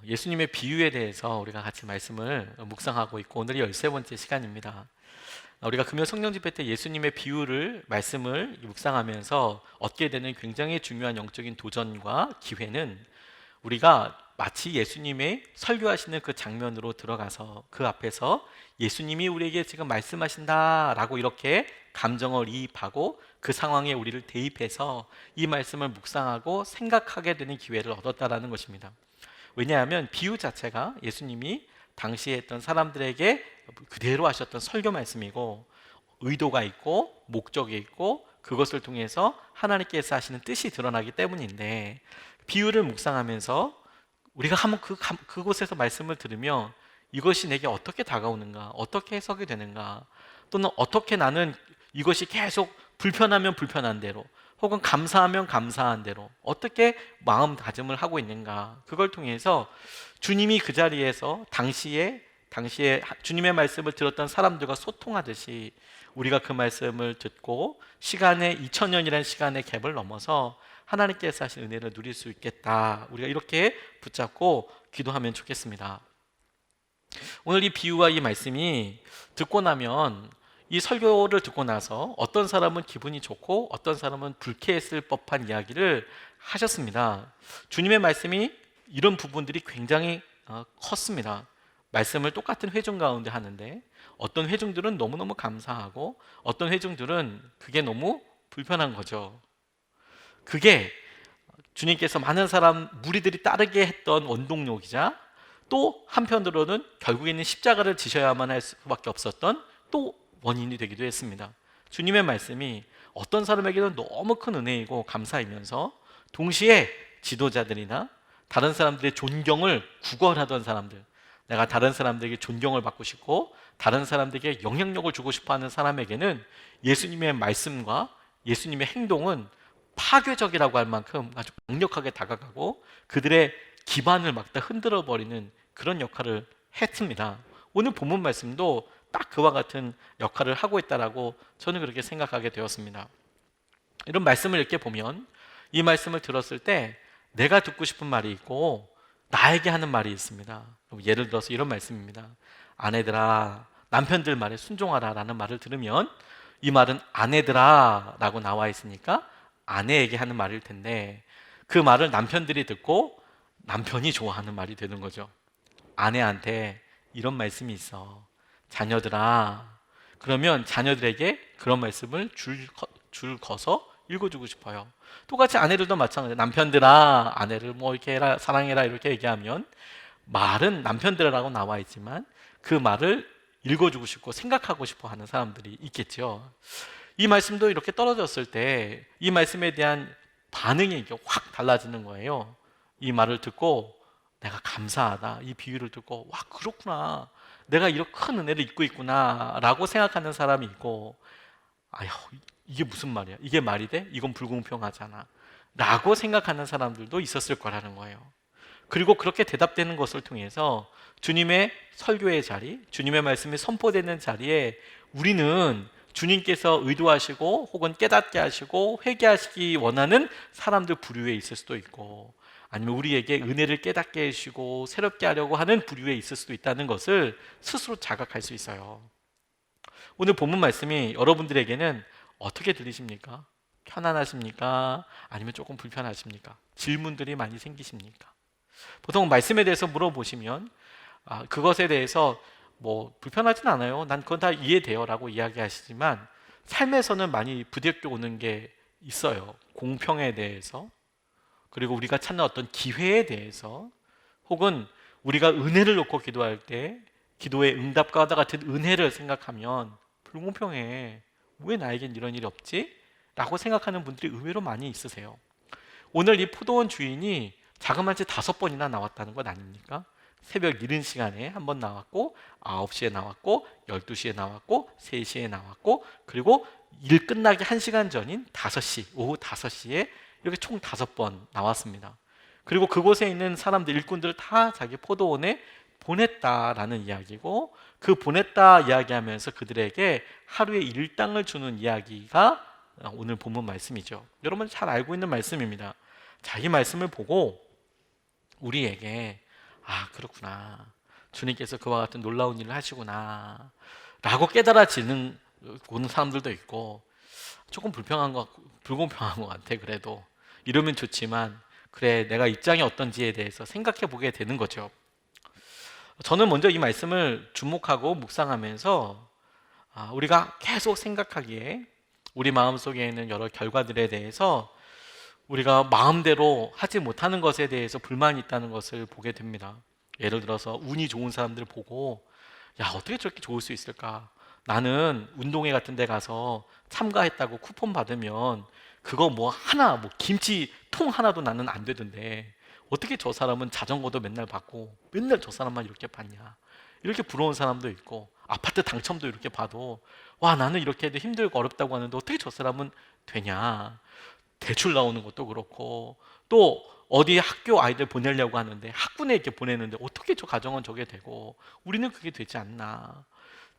예수님의 비유에 대해서 우리가 같이 말씀을 묵상하고 있고 오늘이 13번째 시간입니다. 우리가 금요 성령 집회 때 예수님의 비유를 말씀을 묵상하면서 얻게 되는 굉장히 중요한 영적인 도전과 기회는 우리가 마치 예수님의 설교하시는 그 장면으로 들어가서 그 앞에서 예수님이 우리에게 지금 말씀하신다라고 이렇게 감정을 이입하고 그 상황에 우리를 대입해서 이 말씀을 묵상하고 생각하게 되는 기회를 얻었다라는 것입니다. 왜냐하면 비유 자체가 예수님이 당시에 했던 사람들에게 그대로 하셨던 설교 말씀이고 의도가 있고 목적이 있고 그것을 통해서 하나님께서 하시는 뜻이 드러나기 때문인데, 비유를 묵상하면서 우리가 한번 그곳에서 말씀을 들으며 이것이 내게 어떻게 다가오는가, 어떻게 해석이 되는가, 또는 어떻게 나는 이것이 계속 불편하면 불편한 대로 혹은 감사하면 감사한 대로 어떻게 마음다짐을 하고 있는가, 그걸 통해서 주님이 그 자리에서 당시에 주님의 말씀을 들었던 사람들과 소통하듯이 우리가 그 말씀을 듣고 시간의 2000년이라는 시간의 갭을 넘어서 하나님께서 하신 은혜를 누릴 수 있겠다, 우리가 이렇게 붙잡고 기도하면 좋겠습니다. 오늘 이 비유와 이 말씀이 듣고 나면, 이 설교를 듣고 나서 어떤 사람은 기분이 좋고 어떤 사람은 불쾌했을 법한 이야기를 하셨습니다. 주님의 말씀이 이런 부분들이 굉장히 컸습니다. 말씀을 똑같은 회중 가운데 하는데 어떤 회중들은 너무너무 감사하고 어떤 회중들은 그게 너무 불편한 거죠. 그게 주님께서 많은 사람 무리들이 따르게 했던 원동력이자 또 한편으로는 결국에는 십자가를 지셔야만 할 수밖에 없었던 또 원인이 되기도 했습니다. 주님의 말씀이 어떤 사람에게는 너무 큰 은혜이고 감사이면서 동시에 지도자들이나 다른 사람들의 존경을 구걸하던 사람들, 내가 다른 사람들에게 존경을 받고 싶고 다른 사람들에게 영향력을 주고 싶어하는 사람에게는 예수님의 말씀과 예수님의 행동은 파괴적이라고 할 만큼 아주 강력하게 다가가고 그들의 기반을 막 다 흔들어 버리는 그런 역할을 했습니다. 오늘 본문 말씀도 딱 그와 같은 역할을 하고 있다라고 저는 그렇게 생각하게 되었습니다. 이런 말씀을 이렇게 보면 이 말씀을 들었을 때 내가 듣고 싶은 말이 있고 나에게 하는 말이 있습니다. 예를 들어서 이런 말씀입니다. 아내들아, 남편들 말에 순종하라 라는 말을 들으면 이 말은 아내들아 라고 나와 있으니까 아내에게 하는 말일 텐데, 그 말을 남편들이 듣고 남편이 좋아하는 말이 되는 거죠. 아내한테 이런 말씀이 있어, 자녀들아. 그러면 자녀들에게 그런 말씀을 줄 거서 읽어주고 싶어요. 똑같이 아내들도 마찬가지예요. 남편들아, 아내를 뭐 이렇게 해라, 사랑해라 이렇게 얘기하면 말은 남편들이라고 나와 있지만 그 말을 읽어주고 싶고 생각하고 싶어 하는 사람들이 있겠죠. 이 말씀도 이렇게 떨어졌을 때 이 말씀에 대한 반응이 확 달라지는 거예요. 이 말을 듣고 내가 감사하다, 이 비유를 듣고 와 그렇구나, 내가 이렇게 큰 은혜를 입고 있구나 라고 생각하는 사람이 있고, 아휴 이게 무슨 말이야, 이게 말이 돼? 이건 불공평하잖아 라고 생각하는 사람들도 있었을 거라는 거예요. 그리고 그렇게 대답되는 것을 통해서 주님의 설교의 자리, 주님의 말씀이 선포되는 자리에 우리는 주님께서 의도하시고 혹은 깨닫게 하시고 회개하시기 원하는 사람들 부류에 있을 수도 있고, 아니면 우리에게 은혜를 깨닫게 해주시고 새롭게 하려고 하는 부류에 있을 수도 있다는 것을 스스로 자각할 수 있어요. 오늘 본문 말씀이 여러분들에게는 어떻게 들리십니까? 편안하십니까? 아니면 조금 불편하십니까? 질문들이 많이 생기십니까? 보통 말씀에 대해서 물어보시면 그것에 대해서 뭐 불편하진 않아요, 난 그건 다 이해돼요 라고 이야기하시지만 삶에서는 많이 부대껴 오는 게 있어요. 공평에 대해서, 그리고 우리가 찾는 어떤 기회에 대해서, 혹은 우리가 은혜를 놓고 기도할 때 기도의 응답과 같은 은혜를 생각하면 불공평해, 왜 나에겐 이런 일이 없지? 라고 생각하는 분들이 의외로 많이 있으세요. 오늘 이 포도원 주인이 자그마치 5번이나 나왔다는 것 아닙니까? 새벽 이른 시간에 한 번 나왔고 9시에 나왔고 12시에 나왔고 3시에 나왔고 그리고 일 끝나기 1시간 전인 5시, 오후 5시에 이렇게 총 5번 나왔습니다. 그리고 그곳에 있는 사람들, 일꾼들을 다 자기 포도원에 보냈다라는 이야기고, 그 보냈다 이야기하면서 그들에게 하루의 일당을 주는 이야기가 오늘 본문 말씀이죠. 여러분 잘 알고 있는 말씀입니다. 자, 이 말씀을 보고 우리에게 아, 그렇구나. 주님께서 그와 같은 놀라운 일을 하시구나 라고 깨달아지는 보는 사람들도 있고, 조금 불공평한 것 같아. 그래도 이러면 좋지만, 그래, 내가 입장이 어떤지에 대해서 생각해 보게 되는 거죠. 저는 먼저 이 말씀을 주목하고 묵상하면서, 우리가 계속 생각하기에 우리 마음속에 있는 여러 결과들에 대해서 우리가 마음대로 하지 못하는 것에 대해서 불만이 있다는 것을 보게 됩니다. 예를 들어서 운이 좋은 사람들 보고, 야, 어떻게 저렇게 좋을 수 있을까? 나는 운동회 같은 데 가서 참가했다고 쿠폰 받으면 그거 뭐 김치 통 하나도 나는 안 되던데, 어떻게 저 사람은 자전거도 맨날 받고 맨날 저 사람만 이렇게 받냐? 이렇게 부러운 사람도 있고, 아파트 당첨도 이렇게 봐도, 와, 나는 이렇게 해도 힘들고 어렵다고 하는데 어떻게 저 사람은 되냐? 대출 나오는 것도 그렇고, 또 어디 학교 아이들 보내려고 하는데 학군에 이렇게 보내는데 어떻게 저 가정은 저게 되고 우리는 그게 되지 않나.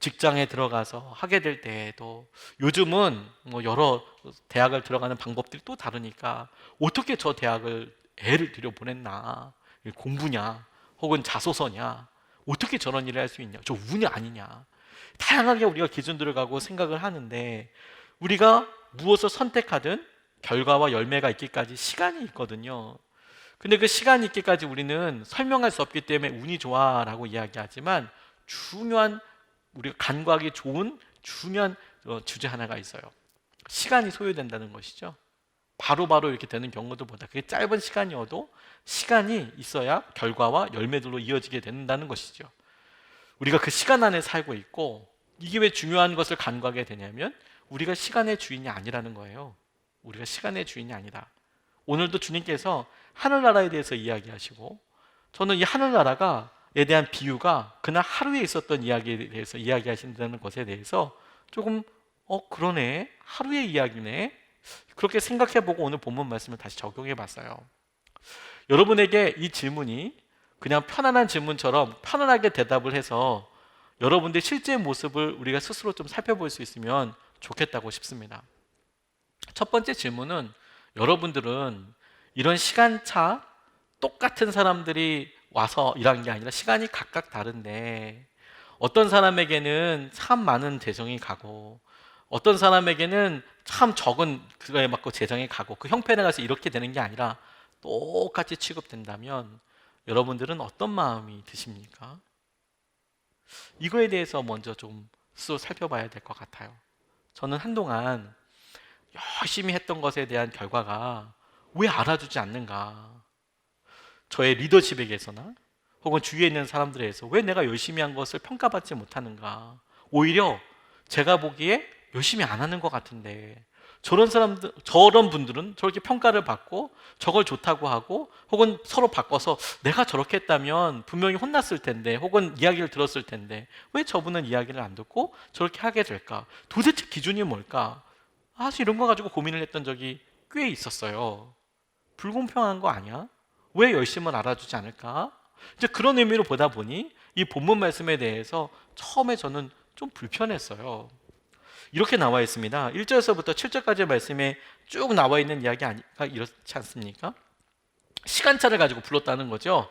직장에 들어가서 하게 될 때에도 요즘은 뭐 여러 대학을 들어가는 방법들이 또 다르니까, 어떻게 저 대학을 애를 들여 보냈나, 공부냐 혹은 자소서냐, 어떻게 저런 일을 할 수 있냐, 저 운이 아니냐. 다양하게 우리가 기준들을 가고 생각을 하는데, 우리가 무엇을 선택하든 결과와 열매가 있기까지 시간이 있거든요. 근데 그 시간이 있기까지 우리는 설명할 수 없기 때문에 운이 좋아라고 이야기하지만, 중요한, 우리가 간과하기 좋은 중요한 주제 하나가 있어요. 시간이 소요된다는 것이죠. 바로바로 이렇게 되는 경우도 보다, 그게 짧은 시간이어도 시간이 있어야 결과와 열매들로 이어지게 된다는 것이죠. 우리가 그 시간 안에 살고 있고, 이게 왜 중요한 것을 간과하게 되냐면, 우리가 시간의 주인이 아니라는 거예요. 우리가 시간의 주인이 아니다. 오늘도 주님께서 하늘나라에 대해서 이야기하시고, 저는 이 하늘나라에 대한 비유가 그날 하루에 있었던 이야기에 대해서 이야기하신다는 것에 대해서 조금 그러네, 하루의 이야기네, 그렇게 생각해보고 오늘 본문 말씀을 다시 적용해봤어요. 여러분에게 이 질문이 그냥 편안한 질문처럼 편안하게 대답을 해서 여러분들의 실제 모습을 우리가 스스로 좀 살펴볼 수 있으면 좋겠다고 싶습니다. 첫 번째 질문은, 여러분들은 이런 시간차, 똑같은 사람들이 와서 일한 게 아니라 시간이 각각 다른데, 어떤 사람에게는 참 많은 재정이 가고 어떤 사람에게는 참 적은 그거에 맞고 재정이 가고, 그 형편에 가서 이렇게 되는 게 아니라 똑같이 취급된다면 여러분들은 어떤 마음이 드십니까? 이거에 대해서 먼저 좀 스스로 살펴봐야 될 것 같아요. 저는 한동안 열심히 했던 것에 대한 결과가 왜 알아주지 않는가, 저의 리더십에게서나 혹은 주위에 있는 사람들에게서 왜 내가 열심히 한 것을 평가받지 못하는가, 오히려 제가 보기에 열심히 안 하는 것 같은데 저런 분들은 저렇게 평가를 받고 저걸 좋다고 하고, 혹은 서로 바꿔서 내가 저렇게 했다면 분명히 혼났을 텐데 혹은 이야기를 들었을 텐데 왜 저분은 이야기를 안 듣고 저렇게 하게 될까, 도대체 기준이 뭘까, 사실 이런 거 가지고 고민을 했던 적이 꽤 있었어요. 불공평한 거 아니야? 왜 열심을 알아주지 않을까? 이제 그런 의미로 보다 보니 이 본문 말씀에 대해서 처음에 저는 좀 불편했어요. 이렇게 나와 있습니다. 1절에서부터 7절까지의 말씀에 쭉 나와 있는 이야기가 이렇지 않습니까? 시간차를 가지고 불렀다는 거죠.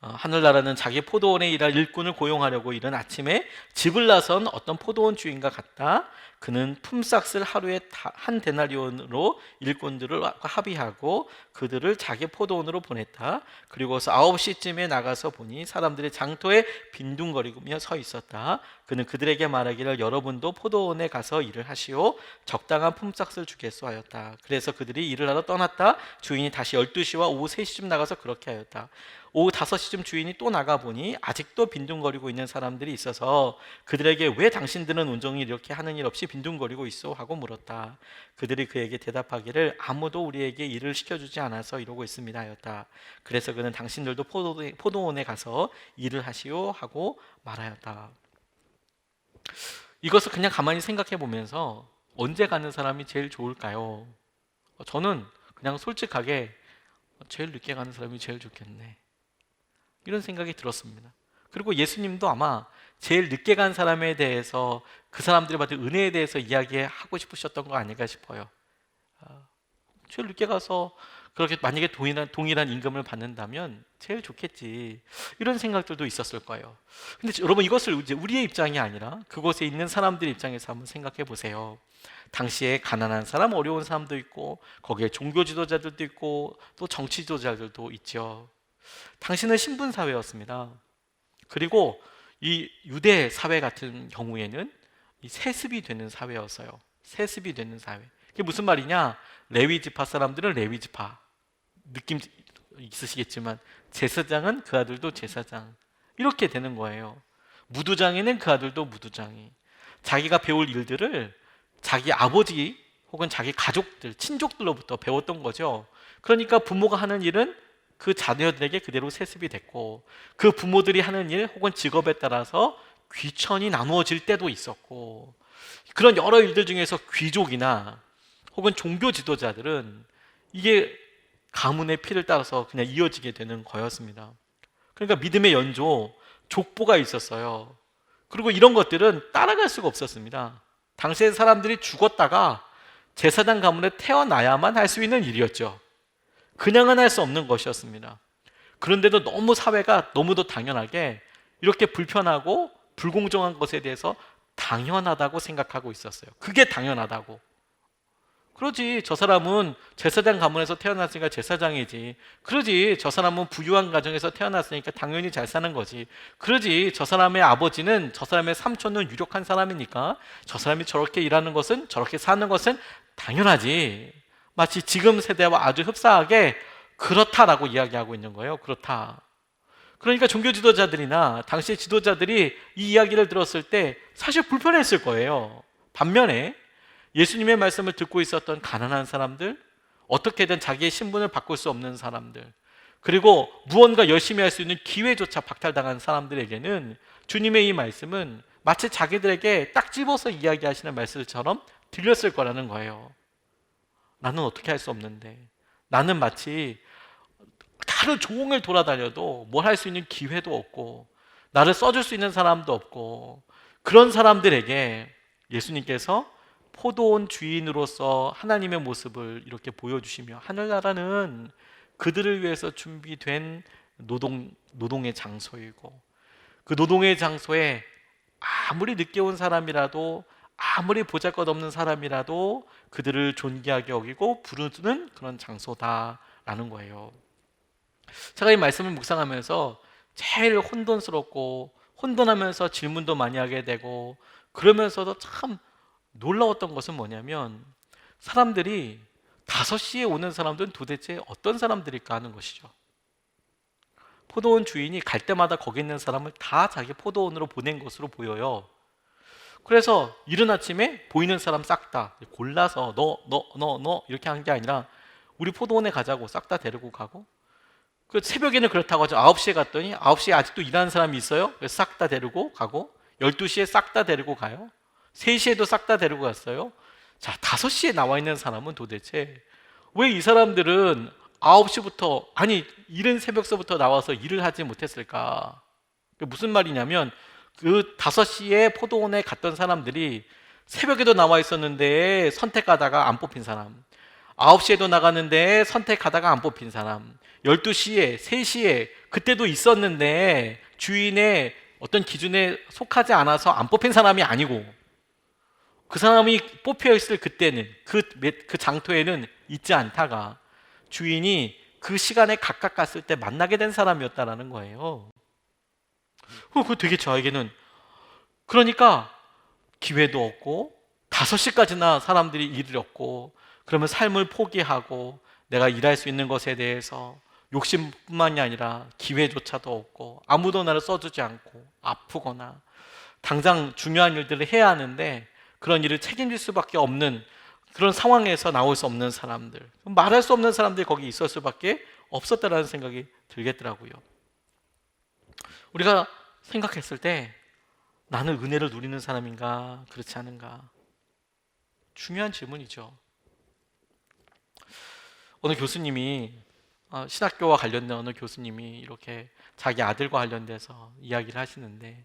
하늘나라는 자기 포도원에 일할 일꾼을 고용하려고 이른 아침에 집을 나선 어떤 포도원 주인과 같다. 그는 품삯을 하루에 한 데나리온으로 일꾼들을 합의하고 그들을 자기 포도원으로 보냈다. 그리고서 9시쯤에 나가서 보니 사람들이 장터에 빈둥거리며 서 있었다. 그는 그들에게 말하기를, 여러분도 포도원에 가서 일을 하시오. 적당한 품삯을 주겠소 하였다. 그래서 그들이 일을 하러 떠났다. 주인이 다시 12시와 오후 3시쯤 나가서 그렇게 하였다. 오후 5시쯤 주인이 또 나가보니 아직도 빈둥거리고 있는 사람들이 있어서 그들에게, 왜 당신들은 온종일 이렇게 하는 일 없이 빈둥거리고 있어? 하고 물었다. 그들이 그에게 대답하기를, 아무도 우리에게 일을 시켜주지 않아서 이러고 있습니다 하였다. 그래서 그는, 당신들도 포도원에 가서 일을 하시오 하고 말하였다. 이것을 그냥 가만히 생각해 보면서 언제 가는 사람이 제일 좋을까요? 저는 그냥 솔직하게 제일 늦게 가는 사람이 제일 좋겠네, 이런 생각이 들었습니다. 그리고 예수님도 아마 제일 늦게 간 사람에 대해서, 그 사람들이 받은 은혜에 대해서 이야기하고 싶으셨던 거 아닐까 싶어요. 제일 늦게 가서 그렇게 만약에 동일한 임금을 받는다면 제일 좋겠지. 이런 생각들도 있었을 거예요. 근데 여러분, 이것을 이제 우리의 입장이 아니라 그곳에 있는 사람들 입장에서 한번 생각해 보세요. 당시에 가난한 사람, 어려운 사람도 있고 거기에 종교 지도자들도 있고 또 정치 지도자들도 있죠. 당시는 신분 사회였습니다. 그리고 이 유대 사회 같은 경우에는 이 세습이 되는 사회였어요. 세습이 되는 사회. 그게 무슨 말이냐? 레위 지파 사람들은 레위 지파, 느낌 있으시겠지만 제사장은 그 아들도 제사장, 이렇게 되는 거예요. 무두장에는 그 아들도 무두장이, 자기가 배울 일들을 자기 아버지 혹은 자기 가족들, 친족들로부터 배웠던 거죠. 그러니까 부모가 하는 일은 그 자녀들에게 그대로 세습이 됐고, 그 부모들이 하는 일 혹은 직업에 따라서 귀천이 나누어질 때도 있었고, 그런 여러 일들 중에서 귀족이나 혹은 종교 지도자들은 이게 가문의 피를 따라서 그냥 이어지게 되는 거였습니다. 그러니까 믿음의 연조, 족보가 있었어요. 그리고 이런 것들은 따라갈 수가 없었습니다. 당시의 사람들이 죽었다가 제사장 가문에 태어나야만 할 수 있는 일이었죠. 그냥은 할 수 없는 것이었습니다. 그런데도 너무 사회가 너무도 당연하게 이렇게 불편하고 불공정한 것에 대해서 당연하다고 생각하고 있었어요. 그게 당연하다고. 그러지, 저 사람은 제사장 가문에서 태어났으니까 제사장이지. 그러지, 저 사람은 부유한 가정에서 태어났으니까 당연히 잘 사는 거지. 그러지, 저 사람의 아버지는, 저 사람의 삼촌은 유력한 사람이니까 저 사람이 저렇게 일하는 것은, 저렇게 사는 것은 당연하지. 마치 지금 세대와 아주 흡사하게 그렇다라고 이야기하고 있는 거예요. 그렇다. 그러니까 종교 지도자들이나 당시의 지도자들이 이 이야기를 들었을 때 사실 불편했을 거예요. 반면에 예수님의 말씀을 듣고 있었던 가난한 사람들, 어떻게든 자기의 신분을 바꿀 수 없는 사람들, 그리고 무언가 열심히 할 수 있는 기회조차 박탈당한 사람들에게는 주님의 이 말씀은 마치 자기들에게 딱 집어서 이야기하시는 말씀처럼 들렸을 거라는 거예요. 나는 어떻게 할 수 없는데, 나는 마치 하루 종일 돌아다녀도 뭘 할 수 있는 기회도 없고 나를 써줄 수 있는 사람도 없고, 그런 사람들에게 예수님께서 포도원 주인으로서 하나님의 모습을 이렇게 보여주시며, 하늘나라는 그들을 위해서 준비된 노동의 장소이고, 그 노동의 장소에 아무리 늦게 온 사람이라도, 아무리 보잘것없는 사람이라도 그들을 존귀하게 여기고 부르는 그런 장소다라는 거예요. 제가 이 말씀을 묵상하면서 제일 혼돈하면서 질문도 많이 하게 되고, 그러면서도 참 놀라웠던 것은 뭐냐면, 사람들이 5시에 오는 사람들은 도대체 어떤 사람들일까 하는 것이죠. 포도원 주인이 갈 때마다 거기 있는 사람을 다 자기 포도원으로 보낸 것으로 보여요. 그래서 이른 아침에 보이는 사람 싹 다 골라서 너 이렇게 한 게 아니라 우리 포도원에 가자고 싹 다 데리고 가고, 그 새벽에는 그렇다고 하죠. 9시에 갔더니 9시에 아직도 일하는 사람이 있어요. 그래서 싹 다 데리고 가고, 12시에 싹 다 데리고 가요. 3시에도 싹 다 데리고 갔어요. 자, 5시에 나와 있는 사람은 도대체 왜 이 사람들은 9시부터, 아니 이른 새벽서부터 나와서 일을 하지 못했을까? 무슨 말이냐면, 그 5시에 포도원에 갔던 사람들이 새벽에도 나와 있었는데 선택하다가 안 뽑힌 사람, 9시에도 나갔는데 선택하다가 안 뽑힌 사람, 12시에, 3시에 그때도 있었는데 주인의 어떤 기준에 속하지 않아서 안 뽑힌 사람이 아니고, 그 사람이 뽑혀 있을 그때는 그 장소에는 있지 않다가 주인이 그 시간에 각각 갔을 때 만나게 된 사람이었다라는 거예요. 그거 되게 저에게는, 그러니까 기회도 없고 5시까지나 사람들이 일을 없고, 그러면 삶을 포기하고 내가 일할 수 있는 것에 대해서 욕심뿐만이 아니라 기회조차도 없고, 아무도 나를 써주지 않고, 아프거나 당장 중요한 일들을 해야 하는데 그런 일을 책임질 수밖에 없는 그런 상황에서 나올 수 없는 사람들, 말할 수 없는 사람들이 거기 있을 수밖에 없었다라는 생각이 들겠더라고요. 우리가 생각했을 때 나는 은혜를 누리는 사람인가, 그렇지 않은가, 중요한 질문이죠. 어느 교수님이, 신학교와 관련된 어느 교수님이 이렇게 자기 아들과 관련돼서 이야기를 하시는데,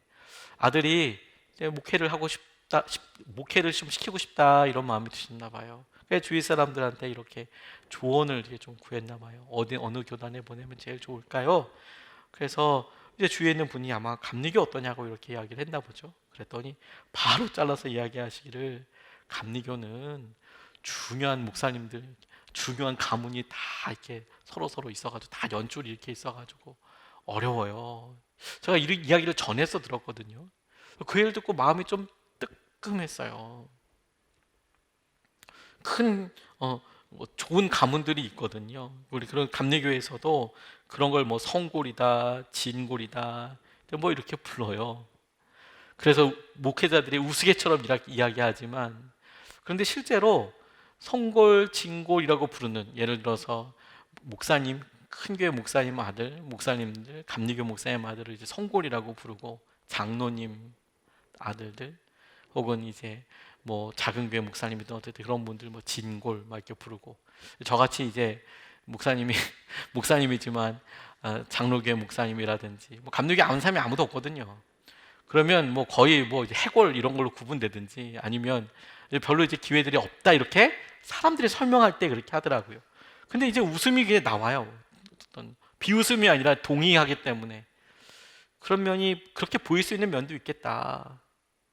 아들이 이제 목회를 좀 시키고 싶다 이런 마음이 드셨나 봐요. 왜 주위 사람들한테 이렇게 조언을 이렇게 좀 구했나 봐요. 어느 교단에 보내면 제일 좋을까요? 그래서 이제 주위에 있는 분이 아마 감리교 어떠냐고 이렇게 이야기를 했나 보죠. 그랬더니 바로 잘라서 이야기하시기를, 감리교는 중요한 목사님들, 중요한 가문이 다 이렇게 서로 있어가지고 다 연줄이 이렇게 있어가지고 어려워요. 제가 이런 이야기를 전해서 들었거든요. 그 얘기를 듣고 마음이 좀 뜨끔했어요. 큰 뭐 좋은 가문들이 있거든요. 우리 그런 감리교에서도 그런 걸 뭐 성골이다, 진골이다, 뭐 이렇게 불러요. 그래서 목회자들이 우스개처럼 이야기하지만, 그런데 실제로 성골, 진골이라고 부르는, 예를 들어서 목사님, 큰 교회 목사님 아들, 목사님들, 감리교 목사님 아들을 이제 성골이라고 부르고, 장로님 아들들, 혹은 이제 뭐 작은 교회 목사님이든 어쨌든 그런 분들 뭐 진골 막 이렇게 부르고, 저같이 이제 목사님이 목사님이지만 장로교회 목사님이라든지, 뭐 감리교회 아는 사람이 아무도 없거든요. 그러면 뭐 거의 뭐 이제 해골 이런 걸로 구분되든지, 아니면 별로 이제 기회들이 없다 이렇게 사람들이 설명할 때 그렇게 하더라고요. 근데 이제 웃음이 그게 나와요. 어떤 비웃음이 아니라 동의하기 때문에. 그런 면이 그렇게 보일 수 있는 면도 있겠다.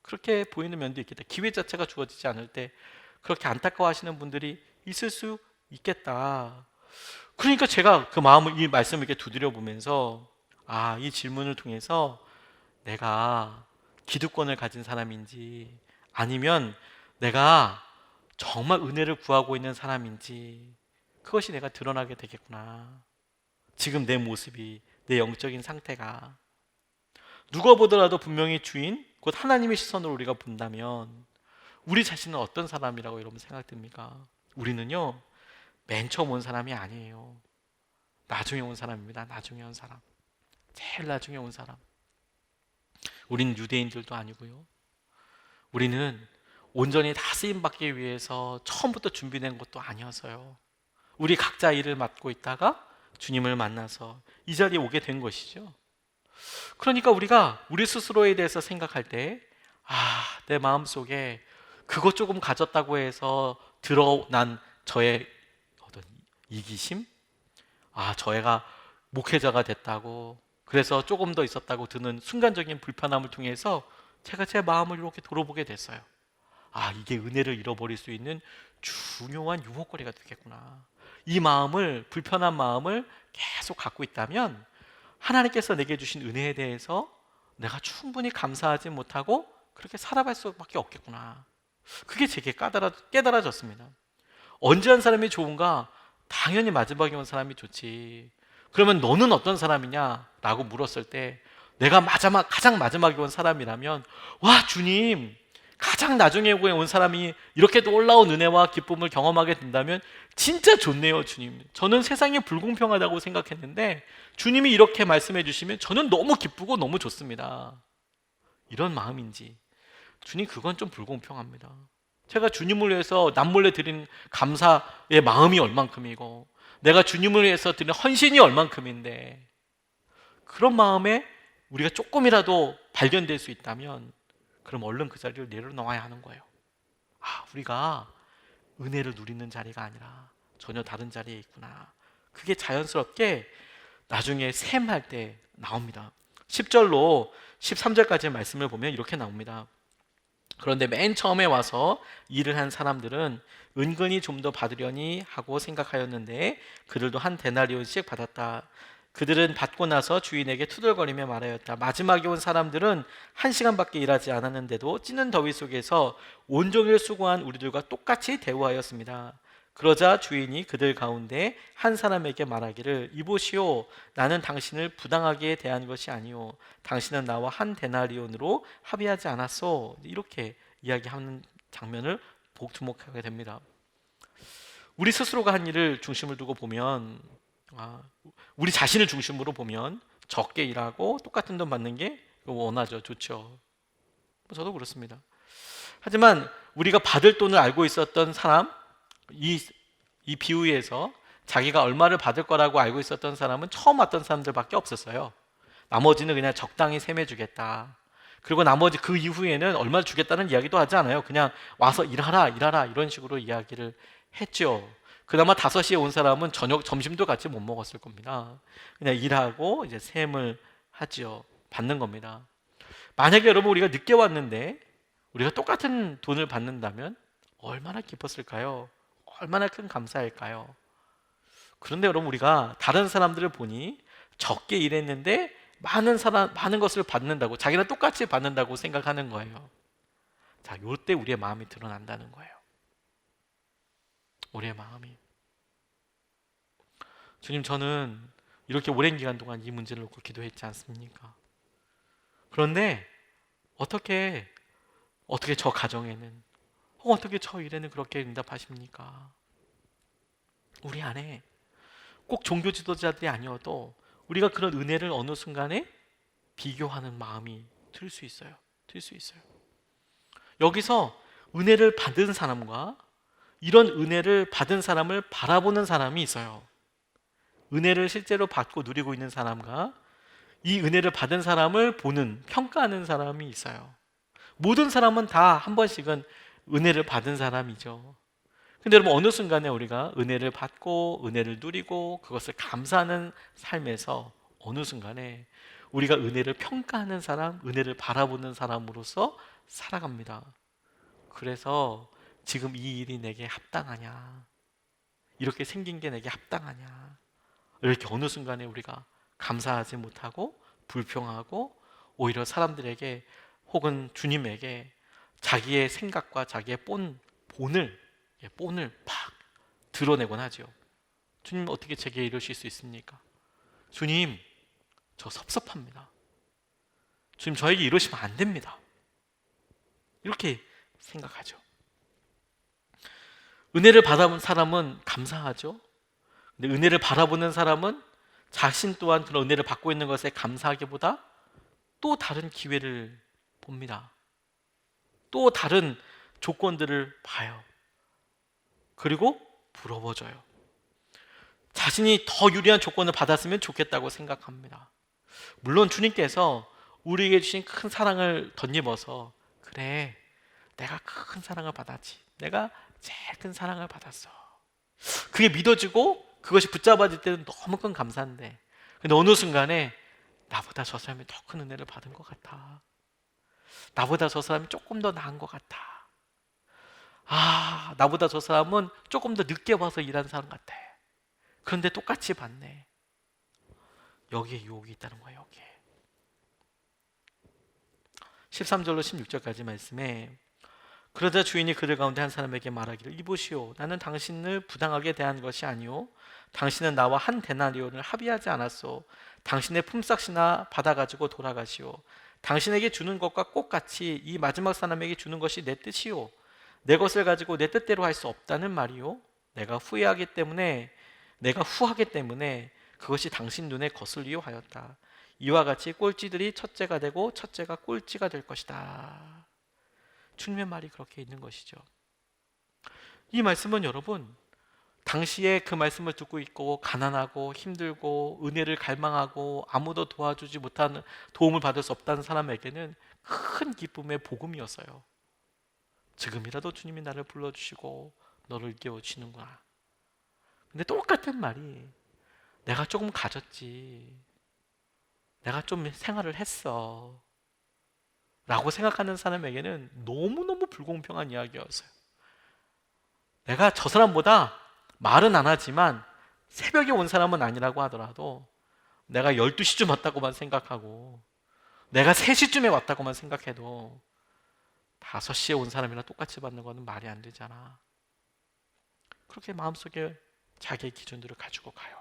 그렇게 보이는 면도 있겠다. 기회 자체가 주어지지 않을 때 그렇게 안타까워하시는 분들이 있을 수 있겠다. 그러니까 제가 그 마음을, 이 말씀을 이렇게 두드려 보면서, 이 질문을 통해서 내가 기득권을 가진 사람인지, 아니면 내가 정말 은혜를 구하고 있는 사람인지, 그것이 내가 드러나게 되겠구나. 지금 내 모습이, 내 영적인 상태가. 누가 보더라도 분명히 주인, 곧 하나님의 시선으로 우리가 본다면 우리 자신은 어떤 사람이라고 여러분 생각됩니까? 우리는요, 맨 처음 온 사람이 아니에요. 나중에 온 사람입니다. 나중에 온 사람. 제일 나중에 온 사람. 우리는 유대인들도 아니고요. 우리는 온전히 다 쓰임받기 위해서 처음부터 준비된 것도 아니어서요. 우리 각자 일을 맡고 있다가 주님을 만나서 이 자리에 오게 된 것이죠. 그러니까 우리가 우리 스스로에 대해서 생각할 때, 내 마음속에 그것 조금 가졌다고 해서 드러난 저의 어떤 이기심, 저애가 목회자가 됐다고, 그래서 조금 더 있었다고 드는 순간적인 불편함을 통해서 제가 제 마음을 이렇게 돌아보게 됐어요. 이게 은혜를 잃어버릴 수 있는 중요한 유혹거리가 되겠구나. 이 마음을, 불편한 마음을 계속 갖고 있다면 하나님께서 내게 주신 은혜에 대해서 내가 충분히 감사하지 못하고 그렇게 살아갈 수밖에 없겠구나. 그게 제게 깨달아졌습니다. 언제 한 사람이 좋은가? 당연히 마지막에 온 사람이 좋지. 그러면 너는 어떤 사람이냐? 라고 물었을 때, 내가 가장 마지막에 온 사람이라면, 와, 주님, 가장 나중에 온 사람이 이렇게 놀라운 은혜와 기쁨을 경험하게 된다면 진짜 좋네요, 주님. 저는 세상이 불공평하다고 생각했는데 주님이 이렇게 말씀해 주시면 저는 너무 기쁘고 너무 좋습니다. 이런 마음인지, 주님, 그건 좀 불공평합니다. 제가 주님을 위해서 남몰래 드린 감사의 마음이 얼만큼이고, 내가 주님을 위해서 드린 헌신이 얼만큼인데, 그런 마음에 우리가 조금이라도 발견될 수 있다면 그럼 얼른 그 자리를 내려놓아야 하는 거예요. 우리가 은혜를 누리는 자리가 아니라 전혀 다른 자리에 있구나. 그게 자연스럽게 나중에 셈할 때 나옵니다. 10절로 13절까지의 말씀을 보면 이렇게 나옵니다. 그런데 맨 처음에 와서 일을 한 사람들은 은근히 좀 더 받으려니 하고 생각하였는데 그들도 한 데나리온씩 받았다. 그들은 받고 나서 주인에게 투덜거리며 말하였다. 마지막에 온 사람들은 1시간밖에 일하지 않았는데도 찌는 더위 속에서 온종일 수고한 우리들과 똑같이 대우하였습니다. 그러자 주인이 그들 가운데 한 사람에게 말하기를, 이보시오, 나는 당신을 부당하게 대한 것이 아니오. 당신은 나와 한 데나리온으로 합의하지 않았소. 이렇게 이야기하는 장면을 주목하게 됩니다. 우리 스스로가 한 일을 중심을 두고 보면, 우리 자신을 중심으로 보면 적게 일하고 똑같은 돈 받는 게 원하죠. 좋죠. 저도 그렇습니다. 하지만 우리가 받을 돈을 알고 있었던 사람, 이 비유에서 자기가 얼마를 받을 거라고 알고 있었던 사람은 처음 왔던 사람들밖에 없었어요. 나머지는 그냥 적당히 셈해주겠다. 그리고 나머지 그 이후에는 얼마를 주겠다는 이야기도 하지 않아요. 그냥 와서 일하라 이런 식으로 이야기를 했죠. 그나마 5시에 온 사람은 점심도 같이 못 먹었을 겁니다. 그냥 일하고 이제 셈을 하지요. 받는 겁니다. 만약에 여러분 우리가 늦게 왔는데 우리가 똑같은 돈을 받는다면 얼마나 기뻤을까요? 얼마나 큰 감사일까요? 그런데 여러분 우리가 다른 사람들을 보니 적게 일했는데 많은 것을 받는다고, 자기랑 똑같이 받는다고 생각하는 거예요. 자, 요때 우리의 마음이 드러난다는 거예요. 우리의 마음이. 주님, 저는 이렇게 오랜 기간 동안 이 문제를 놓고 기도했지 않습니까? 그런데 어떻게 저 가정에는, 어떻게 저 일에는 그렇게 응답하십니까? 우리 안에 꼭 종교 지도자들이 아니어도 우리가 그런 은혜를 어느 순간에 비교하는 마음이 들 수 있어요. 들 수 있어요. 여기서 은혜를 받은 사람과 이런 은혜를 받은 사람을 바라보는 사람이 있어요. 은혜를 실제로 받고 누리고 있는 사람과 이 은혜를 받은 사람을 보는, 평가하는 사람이 있어요. 모든 사람은 다 한 번씩은 은혜를 받은 사람이죠. 근데 여러분, 어느 순간에 우리가 은혜를 받고 은혜를 누리고 그것을 감사하는 삶에서 어느 순간에 우리가 은혜를 평가하는 사람, 은혜를 바라보는 사람으로서 살아갑니다. 그래서 지금 이 일이 내게 합당하냐, 이렇게 생긴 게 내게 합당하냐, 이렇게 어느 순간에 우리가 감사하지 못하고 불평하고 오히려 사람들에게 혹은 주님에게 자기의 생각과 자기의 본을 팍 드러내곤 하죠. 주님, 어떻게 제게 이러실 수 있습니까? 주님, 저 섭섭합니다. 주님, 저에게 이러시면 안 됩니다. 이렇게 생각하죠. 은혜를 받아본 사람은 감사하죠. 근데 은혜를 바라보는 사람은 자신 또한 그런 은혜를 받고 있는 것에 감사하기보다 또 다른 기회를 봅니다. 또 다른 조건들을 봐요. 그리고 부러워져요. 자신이 더 유리한 조건을 받았으면 좋겠다고 생각합니다. 물론 주님께서 우리에게 주신 큰 사랑을 덧입어서, 그래, 내가 큰 사랑을 받았지, 내가 제일 큰 사랑을 받았어, 그게 믿어지고 그것이 붙잡아질 때는 너무 큰 감사인데, 근데 어느 순간에 나보다 저 사람이 더 큰 은혜를 받은 것 같아, 나보다 저 사람이 조금 더 나은 것 같아, 나보다 저 사람은 조금 더 늦게 와서 일하는 사람 같아, 그런데 똑같이 받네. 여기에 유혹이 있다는 거예요. 여기에 13절로 16절까지 말씀에, 그러자 주인이 그들 가운데 한 사람에게 말하기를, 이보시오, 나는 당신을 부당하게 대한 것이 아니오, 당신은 나와 한 데나리온을 합의하지 않았소. 당신의 품삯이나 받아가지고 돌아가시오. 당신에게 주는 것과 똑같이 이 마지막 사람에게 주는 것이 내 뜻이오. 내 것을 가지고 내 뜻대로 할 수 없다는 말이오. 내가 후하기 때문에 그것이 당신 눈에 거슬리오 하였다. 이와 같이 꼴찌들이 첫째가 되고 첫째가 꼴찌가 될 것이다. 주님의 말이 그렇게 있는 것이죠. 이 말씀은 여러분, 당시에 그 말씀을 듣고 있고 가난하고 힘들고 은혜를 갈망하고 아무도 도와주지 못하는, 도움을 받을 수 없다는 사람에게는 큰 기쁨의 복음이었어요. 지금이라도 주님이 나를 불러주시고 너를 깨워주시는구나. 근데 똑같은 말이, 내가 조금 가졌지, 내가 좀 생활을 했어 라고 생각하는 사람에게는 너무너무 불공평한 이야기였어요. 내가 저 사람보다 말은 안 하지만 새벽에 온 사람은 아니라고 하더라도 내가 12시쯤 왔다고만 생각하고 내가 3시쯤에 왔다고만 생각해도 5시에 온 사람이랑 똑같이 받는 거는 말이 안 되잖아. 그렇게 마음속에 자기의 기준들을 가지고 가요.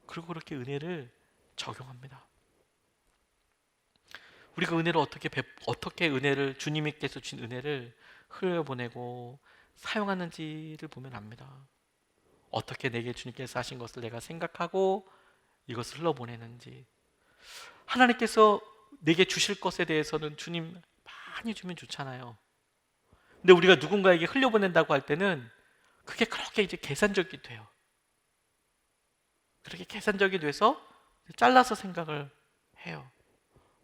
그리고 그렇게 은혜를 적용합니다. 우리가 은혜를 어떻게 은혜를, 주님께서 주신 은혜를 흘려보내고 사용하는지를 보면 압니다. 어떻게 내게 주님께서 하신 것을 내가 생각하고 이것을 흘러보내는지. 하나님께서 내게 주실 것에 대해서는 주님 많이 주면 좋잖아요. 근데 우리가 누군가에게 흘려보낸다고 할 때는 그게 그렇게 이제 계산적이 돼요. 그렇게 계산적이 돼서 잘라서 생각을 해요.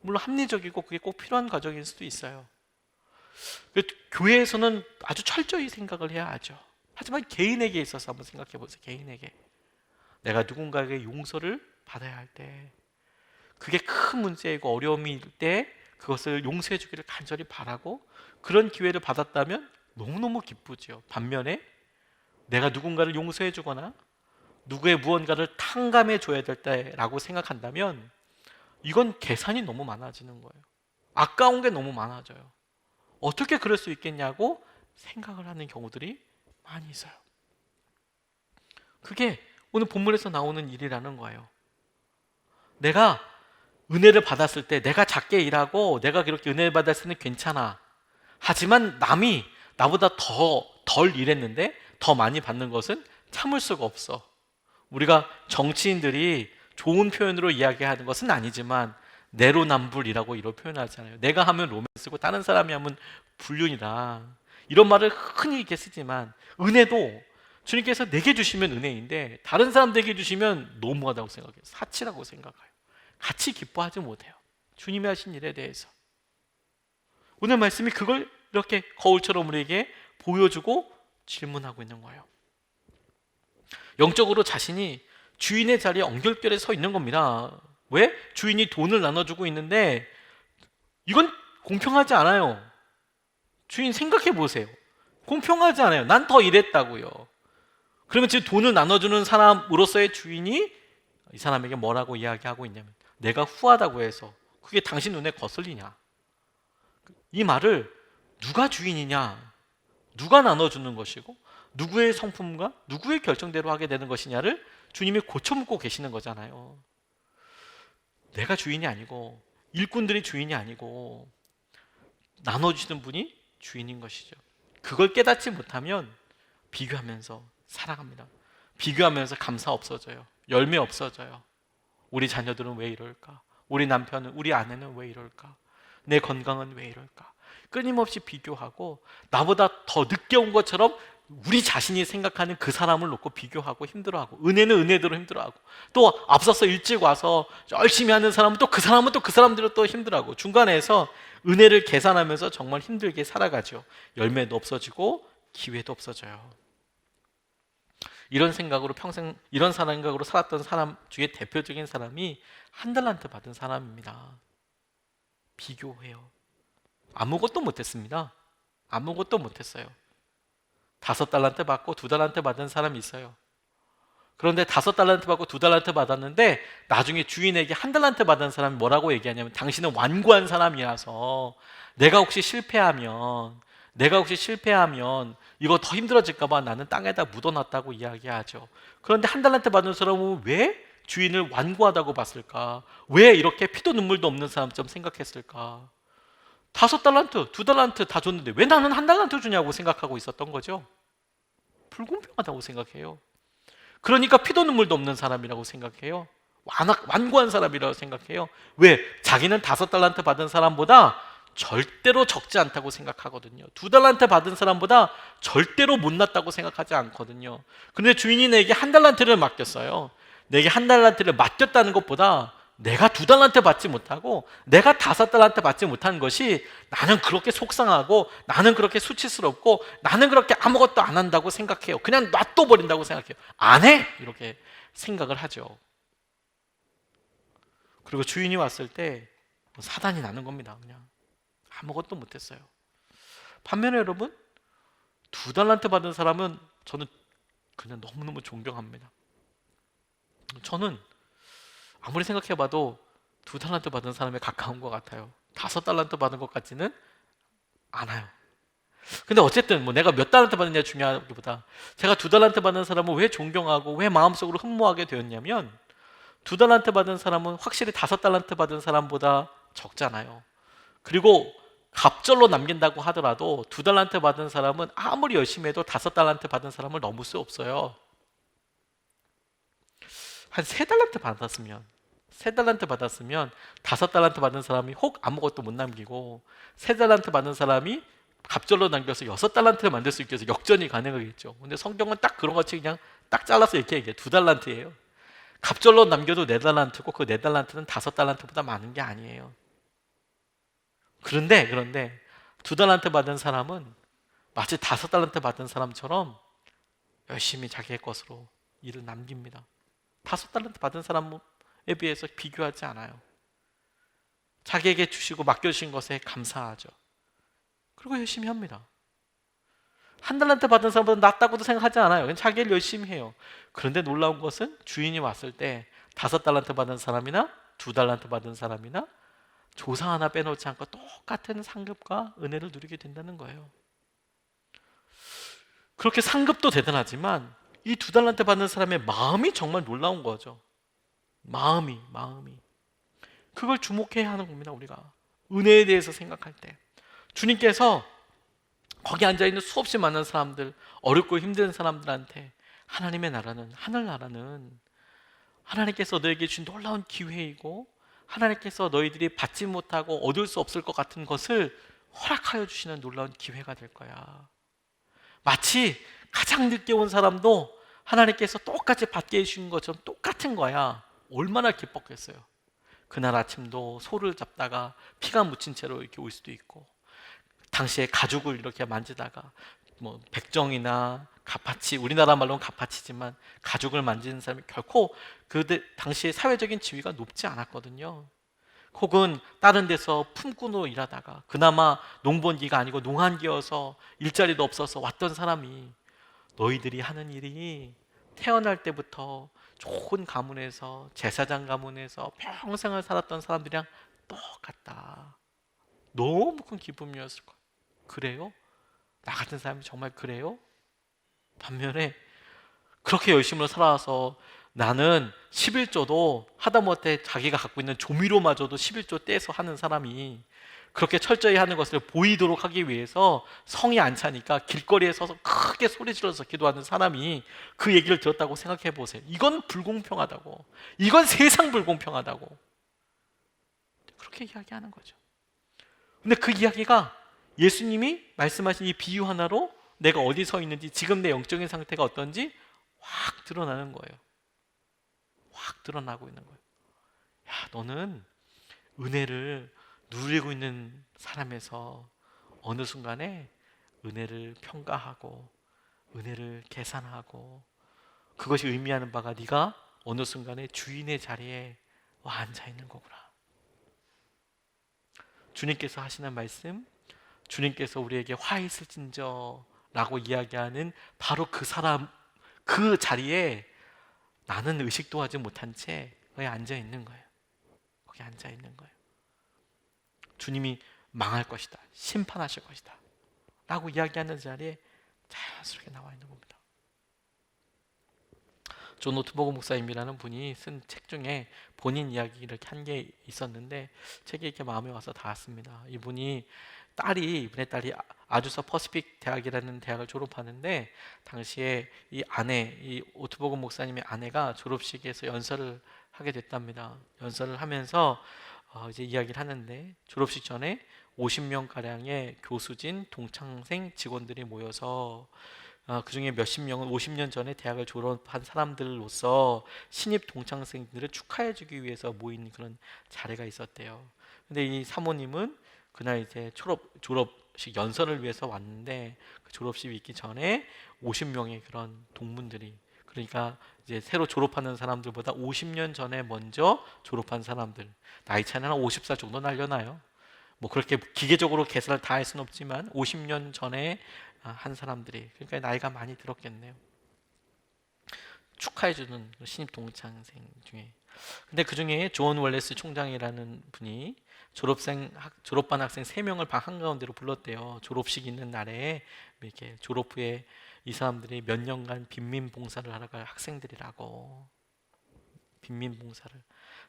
물론 합리적이고 그게 꼭 필요한 과정일 수도 있어요. 교회에서는 아주 철저히 생각을 해야 하죠. 하지만 개인에게 있어서 한번 생각해 보세요. 개인에게 내가 누군가에게 용서를 받아야 할 때, 그게 큰 문제이고 어려움일 때 그것을 용서해 주기를 간절히 바라고 그런 기회를 받았다면 너무너무 기쁘죠. 반면에 내가 누군가를 용서해 주거나 누구의 무언가를 탕감해 줘야 될 때라고 생각한다면 이건 계산이 너무 많아지는 거예요. 아까운 게 너무 많아져요. 어떻게 그럴 수 있겠냐고 생각을 하는 경우들이 많이 있어요. 그게 오늘 본문에서 나오는 일이라는 거예요. 내가 은혜를 받았을 때 내가 작게 일하고 내가 그렇게 은혜를 받았을 때는 괜찮아. 하지만 남이 나보다 덜 일했는데 더 많이 받는 것은 참을 수가 없어. 우리가 정치인들이 좋은 표현으로 이야기하는 것은 아니지만 내로남불이라고 이런 표현하잖아요. 내가 하면 로맨스고 다른 사람이 하면 불륜이다. 이런 말을 흔히 이렇게 쓰지만 은혜도 주님께서 내게 주시면 은혜인데 다른 사람들에게 주시면 너무하다고 생각해요. 사치라고 생각해요. 같이 기뻐하지 못해요. 주님이 하신 일에 대해서. 오늘 말씀이 그걸 이렇게 거울처럼 우리에게 보여주고 질문하고 있는 거예요. 영적으로 자신이 주인의 자리에 엉결결에 서 있는 겁니다. 왜? 주인이 돈을 나눠주고 있는데 이건 공평하지 않아요. 주인 생각해 보세요. 공평하지 않아요. 난 더 일했다고요. 그러면 지금 돈을 나눠주는 사람으로서의 주인이 이 사람에게 뭐라고 이야기하고 있냐면 내가 후하다고 해서 그게 당신 눈에 거슬리냐? 이 말을 누가 주인이냐? 누가 나눠주는 것이고 누구의 성품과 누구의 결정대로 하게 되는 것이냐를 주님이 고쳐묻고 계시는 거잖아요. 내가 주인이 아니고 일꾼들이 주인이 아니고 나눠주시는 분이 주인인 것이죠. 그걸 깨닫지 못하면 비교하면서 살아갑니다. 비교하면서 감사 없어져요. 열매 없어져요. 우리 자녀들은 왜 이럴까? 우리 남편은, 우리 아내는 왜 이럴까? 내 건강은 왜 이럴까? 끊임없이 비교하고 나보다 더 늦게 온 것처럼 우리 자신이 생각하는 그 사람을 놓고 비교하고 힘들어하고 은혜는 은혜대로 힘들어하고 또 앞서서 일찍 와서 열심히 하는 사람은 또 그 사람은 또 그 사람대로 또 힘들어하고 중간에서 은혜를 계산하면서 정말 힘들게 살아가죠. 열매도 없어지고 기회도 없어져요. 이런 생각으로 평생 이런 생각으로 살았던 사람 중에 대표적인 사람이 한 달란트 받은 사람입니다. 비교해요. 아무것도 못했습니다. 아무것도 못했어요. 5달란트 받고 2달란트 받은 사람이 있어요. 그런데 5달란트 받고 2달란트 받았는데 나중에 주인에게 1달란트 받은 사람이 뭐라고 얘기하냐면 당신은 완고한 사람이라서 내가 혹시 실패하면 이거 더 힘들어질까 봐 나는 땅에다 묻어놨다고 이야기하죠. 그런데 1달란트 받은 사람은 왜 주인을 완고하다고 봤을까? 왜 이렇게 피도 눈물도 없는 사람처럼 생각했을까? 5달란트, 2달란트 다 줬는데 왜 나는 1달란트 주냐고 생각하고 있었던 거죠. 불공평하다고 생각해요. 그러니까 피도 눈물도 없는 사람이라고 생각해요. 완고한 사람이라고 생각해요. 왜? 자기는 5달란트 받은 사람보다 절대로 적지 않다고 생각하거든요. 2달란트 받은 사람보다 절대로 못났다고 생각하지 않거든요. 그런데 주인이 내게 1달란트를 맡겼어요. 내게 1달란트를 맡겼다는 것보다 내가 2달란트 받지 못하고 내가 5달란트 받지 못한 것이 나는 그렇게 속상하고 나는 그렇게 수치스럽고 나는 그렇게 아무것도 안 한다고 생각해요. 그냥 놔둬버린다고 생각해요. 안 해! 이렇게 생각을 하죠. 그리고 주인이 왔을 때 사단이 나는 겁니다. 그냥 아무것도 못했어요. 반면에 여러분 2달란트 받은 사람은 저는 그냥 너무너무 존경합니다. 저는 아무리 생각해봐도 2달란트 받은 사람에 가까운 것 같아요. 5달란트 받은 것 같지는 않아요. 근데 어쨌든 뭐 내가 몇 달란트 받느냐 중요하기보다 제가 2달란트 받은 사람을 왜 존경하고 왜 마음속으로 흠모하게 되었냐면 2달란트 받은 사람은 확실히 5달란트 받은 사람보다 적잖아요. 그리고 갑절로 남긴다고 하더라도 2달란트 받은 사람은 아무리 열심히 해도 5달란트 받은 사람을 넘을 수 없어요. 한 3달란트 받았으면 5달란트 받은 사람이 혹 아무것도 못 남기고 3달란트 받은 사람이 갑절로 남겨서 6달란트를 만들 수 있게 해서 역전이 가능하겠죠. 근데 성경은 딱 그런 것이 그냥 딱 잘라서 이렇게 얘기해요. 2달란트예요. 갑절로 남겨도 4달란트고 그 4달란트는 5달란트보다 많은 게 아니에요. 그런데 2달란트 받은 사람은 마치 5달란트 받은 사람처럼 열심히 자기의 것으로 일을 남깁니다. 5달란트 받은 사람에 비해서 비교하지 않아요. 자기에게 주시고 맡겨주신 것에 감사하죠. 그리고 열심히 합니다. 1달란트 받은 사람보다 낫다고도 생각하지 않아요. 그냥 자기 일 열심히 해요. 그런데 놀라운 것은 주인이 왔을 때 5달란트 받은 사람이나 2달란트 받은 사람이나 조상 하나 빼놓지 않고 똑같은 상급과 은혜를 누리게 된다는 거예요. 그렇게 상급도 대단하지만 이 2달란트 받는 사람의 마음이 정말 놀라운 거죠. 마음이 그걸 주목해야 하는 겁니다. 우리가 은혜에 대해서 생각할 때 주님께서 거기 앉아있는 수없이 많은 사람들, 어렵고 힘든 사람들한테 하나님의 나라는, 하늘나라는 하나님께서 너에게 주신 놀라운 기회이고 하나님께서 너희들이 받지 못하고 얻을 수 없을 것 같은 것을 허락하여 주시는 놀라운 기회가 될 거야. 마치 가장 늦게 온 사람도 하나님께서 똑같이 받게 해주신 것처럼 똑같은 거야. 얼마나 기뻤겠어요. 그날 아침도 소를 잡다가 피가 묻힌 채로 이렇게 올 수도 있고, 당시에 가죽을 이렇게 만지다가 뭐 백정이나 가파치, 우리나라 말로는 가파치지만 가죽을 만지는 사람이 결코 그 당시에 사회적인 지위가 높지 않았거든요. 혹은 다른 데서 품꾼으로 일하다가 그나마 농번기가 아니고 농한기여서 일자리도 없어서 왔던 사람이, 너희들이 하는 일이 태어날 때부터 좋은 가문에서, 제사장 가문에서 평생을 살았던 사람들이랑 똑같다. 너무 큰 기쁨이었을 거예요. 그래요? 나 같은 사람이 정말 그래요? 반면에 그렇게 열심히 살아와서 나는 11조도 하다못해 자기가 갖고 있는 조미료마저도 11조 떼서 하는 사람이 그렇게 철저히 하는 것을 보이도록 하기 위해서 성이 안 차니까 길거리에 서서 크게 소리 질러서 기도하는 사람이 그 얘기를 들었다고 생각해 보세요. 이건 불공평하다고, 이건 세상 불공평하다고 그렇게 이야기하는 거죠. 근데 그 이야기가 예수님이 말씀하신 이 비유 하나로 내가 어디 서 있는지, 지금 내 영적인 상태가 어떤지 확 드러나는 거예요. 확 드러나고 있는 거예요. 야, 너는 은혜를 누리고 있는 사람에서 어느 순간에 은혜를 평가하고 은혜를 계산하고, 그것이 의미하는 바가 네가 어느 순간에 주인의 자리에 와 앉아 있는 거구나. 주님께서 하시는 말씀, 주님께서 우리에게 화 있을진저 라고 이야기하는 바로 그 사람, 그 자리에 나는 의식도 하지 못한 채 거기 앉아 있는 거예요. 거기 앉아 있는 거예요. 주님이 망할 것이다, 심판하실 것이다 라고 이야기하는 자리에 자연스럽게 나와 있는 겁니다. 존 오트버그 목사님이라는 분이 쓴 책 중에 본인 이야기 이렇게 한 게 있었는데, 책이 이렇게 마음에 와서 닿았습니다. 이분의 딸이 아주사 퍼시픽 대학이라는 대학을 졸업하는데, 당시에 이 오트버그 목사님의 아내가 졸업식에서 연설을 하게 됐답니다. 연설을 하면서 이제 이야기를 하는데, 졸업식 전에 50명 가량의 교수진, 동창생, 직원들이 모여서 그 중에 몇십 명은 50년 전에 대학을 졸업한 사람들로서 신입 동창생들을 축하해주기 위해서 모인 그런 자리가 있었대요. 근데 이 사모님은 그날 이제 졸업식 연설을 위해서 왔는데, 그 졸업식이 있기 전에 50명의 그런 동문들이, 그러니까 이제 새로 졸업하는 사람들보다 50년 전에 먼저 졸업한 사람들, 나이 차이는 한 50살 정도 날려나요? 뭐 그렇게 기계적으로 계산을 다 할 수는 없지만 50년 전에 한 사람들이, 그러니까 나이가 많이 들었겠네요. 축하해주는 신입 동창생 중에, 근데 그 중에 존 월레스 총장이라는 분이 졸업반 학생 3명을 방 한가운데로 불렀대요. 졸업식 있는 날에 이렇게 졸업 후에 이 사람들이 몇 년간 빈민봉사를 하러 갈 학생들이라고. 빈민봉사를,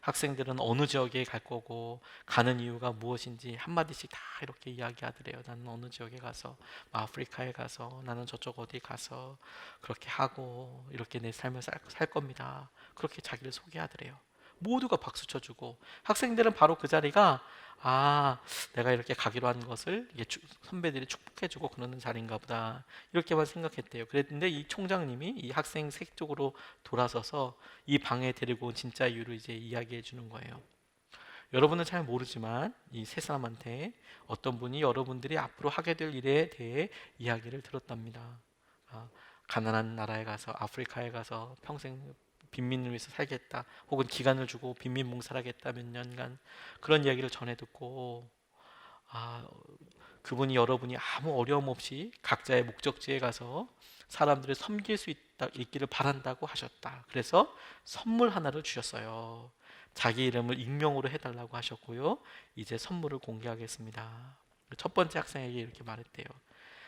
학생들은 어느 지역에 갈 거고 가는 이유가 무엇인지 한마디씩 다 이렇게 이야기하더래요. 나는 어느 지역에 가서, 아프리카에 가서, 나는 저쪽 어디 가서 그렇게 하고 이렇게 내 삶을 살 겁니다. 그렇게 자기를 소개하더래요. 모두가 박수 쳐주고, 학생들은 바로 그 자리가 내가 이렇게 가기로 한 것을 이게 선배들이 축복해주고 그러는 자리인가 보다, 이렇게만 생각했대요. 그랬는데 이 총장님이 이 학생 색 쪽으로 돌아서서 이 방에 데리고 온 진짜 이유를 이제 이야기해 주는 거예요. 여러분은 잘 모르지만 이 세 사람한테 어떤 분이 여러분들이 앞으로 하게 될 일에 대해 이야기를 들었답니다. 가난한 나라에 가서 아프리카에 가서 평생 빈민을 위해서 살겠다, 혹은 기간을 주고 빈민 봉사를 하겠다 몇 년간, 그런 이야기를 전해 듣고 아, 그분이 여러분이 아무 어려움 없이 각자의 목적지에 가서 사람들을 섬길 수 있기를 바란다고 하셨다. 그래서 선물 하나를 주셨어요. 자기 이름을 익명으로 해달라고 하셨고요. 이제 선물을 공개하겠습니다. 첫 번째 학생에게 이렇게 말했대요.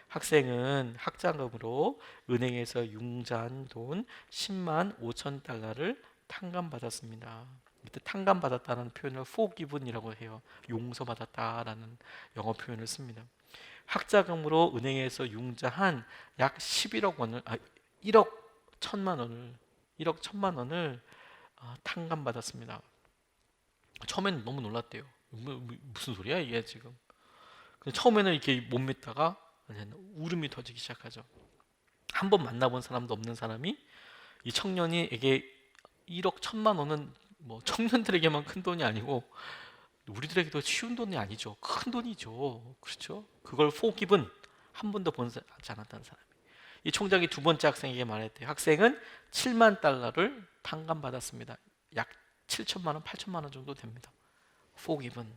학생은 학자금으로 은행에서 융자한 돈 10만 5천 달러를 탕감받았습니다. 이때 탕감받았다는 표현을 forgiven이라고 해요. 용서받았다라는 영어 표현을 씁니다. 학자금으로 은행에서 융자한 약 11억 원을 1억 1천만 원을 1억 1천만 원을 탕감받았습니다. 처음에는 너무 놀랐대요. 무슨 소리야 이게 지금? 처음에는 이렇게 못 믿다가 울음이 터지기 시작하죠. 한 번 만나본 사람도 없는 사람이 이 청년이에게 1억 1천만 원은 뭐 청년들에게만 큰 돈이 아니고 우리들에게도 쉬운 돈이 아니죠. 큰 돈이죠. 그렇죠? 그걸 포기분 한 번도 보지 않았다는 사람이. 이 총장이 두 번째 학생에게 말했대요. 학생은 7만 달러를 탕감받았습니다. 약 7천만 원, 8천만 원 정도 됩니다. 포기분.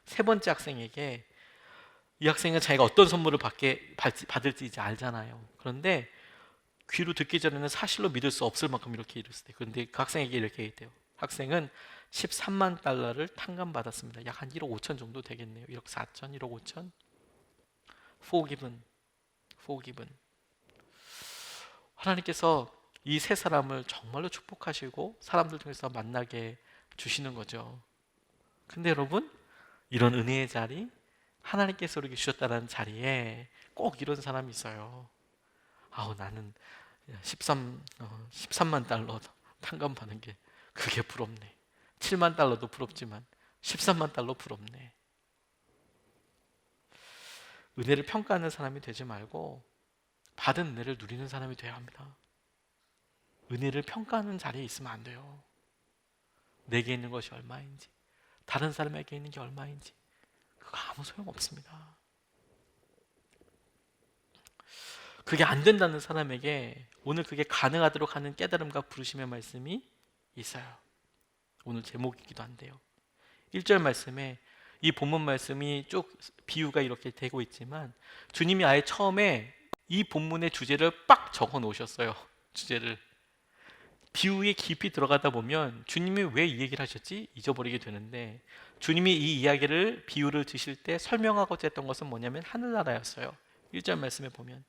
세 번째 학생에게, 이 학생은 자기가 어떤 선물을 받을지 이제 알잖아요. 그런데 귀로 듣기 전에는 사실로 믿을 수 없을 만큼 이렇게 이랬을 때, 그런데 그 학생에게 이렇게 얘기해요. 학생은 13만 달러를 탕감받았습니다. 약 한 1억 5천 정도 되겠네요. 1억 4천, 1억 5천. forgiven, forgiven. 하나님께서 이 세 사람을 정말로 축복하시고 사람들 중에서 만나게 주시는 거죠. 근데 여러분, 이런 은혜의 자리, 하나님께서 우리에게 주셨다는 자리에 꼭 이런 사람이 있어요. 나는 13만 달러 탕감받는 게 그게 부럽네. 7만 달러도 부럽지만 13만 달러 부럽네. 은혜를 평가하는 사람이 되지 말고 받은 은혜를 누리는 사람이 되어야 합니다. 은혜를 평가하는 자리에 있으면 안 돼요. 내게 있는 것이 얼마인지, 다른 사람에게 있는 게 얼마인지, 그거 아무 소용없습니다. 그게 안 된다는 사람에게 오늘 그게 가능하도록 하는 깨달음과 부르심의 말씀이 있어요. 오늘 제목이기도 한데요. 1절 말씀에 이 본문 말씀이 쭉 비유가 이렇게 되고 있지만 주님이 아예 처음에 이 본문의 주제를 빡 적어 놓으셨어요. 주제를. 비유에 깊이 들어가다 보면 주님이 왜 이 얘기를 하셨지? 잊어버리게 되는데, 주님이 이 이야기를 비유를 드실 때 설명하고자 했던 것은 뭐냐면 하늘나라였어요. 1절 말씀에 보면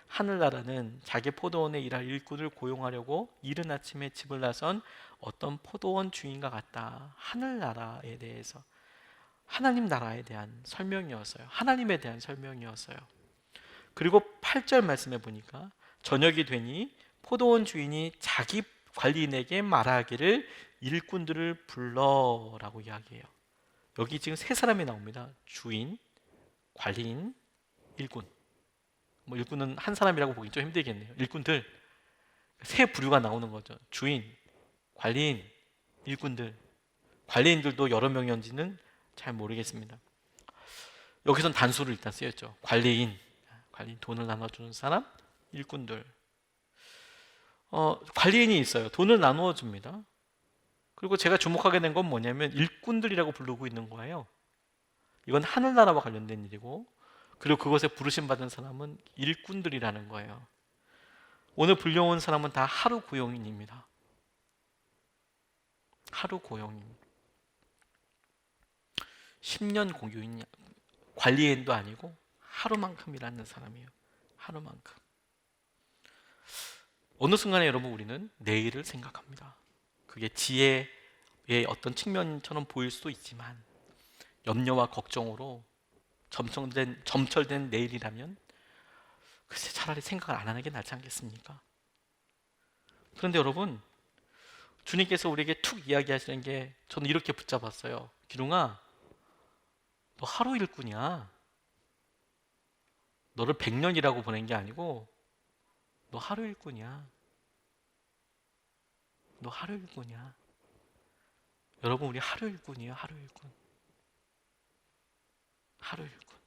하늘나라는 자기 포도원에 일할 일꾼을 고용하려고 이른 아침에 집을 나선 어떤 포도원 주인과 같다. 하늘나라에 대해서, 하나님 나라에 대한 설명이었어요. 하나님에 대한 설명이었어요. 그리고 8절 말씀에 보니까 저녁이 되니 포도원 주인이 자기 관리인에게 말하기를 일꾼들을 불러라고 이야기해요. 여기 지금 세 사람이 나옵니다. 주인, 관리인, 일꾼. 일꾼은 한 사람이라고 보기 좀 힘들겠네요. 일꾼들, 세 부류가 나오는 거죠. 주인, 관리인, 일꾼들. 관리인들도 여러 명이었는지는 잘 모르겠습니다. 여기선 단수를 일단 쓰였죠. 관리인, 돈을 나눠주는 사람, 일꾼들. 관리인이 있어요. 돈을 나누어 줍니다. 그리고 제가 주목하게 된 건 뭐냐면 일꾼들이라고 부르고 있는 거예요. 이건 하늘나라와 관련된 일이고, 그리고 그것에 부르심 받은 사람은 일꾼들이라는 거예요. 오늘 불려온 사람은 다 하루 고용인입니다. 하루 고용인. 10년 고용인, 관리인도 아니고 하루만큼 일하는 사람이에요. 하루만큼. 어느 순간에 여러분 우리는 내일을 생각합니다. 그게 지혜의 어떤 측면처럼 보일 수도 있지만 염려와 걱정으로 점철된 내일이라면 글쎄 차라리 생각을 안 하는 게 낫지 않겠습니까? 그런데 여러분, 주님께서 우리에게 툭 이야기하시는 게 저는 이렇게 붙잡았어요. 기룡아, 너 하루 일꾼이야. 너를 100년이라고 보낸 게 아니고 너 하루 일꾼이야. 너 하루 일꾼이야. 여러분, 우리 하루 일꾼이에요. 하루 일꾼. 하루 일꾼.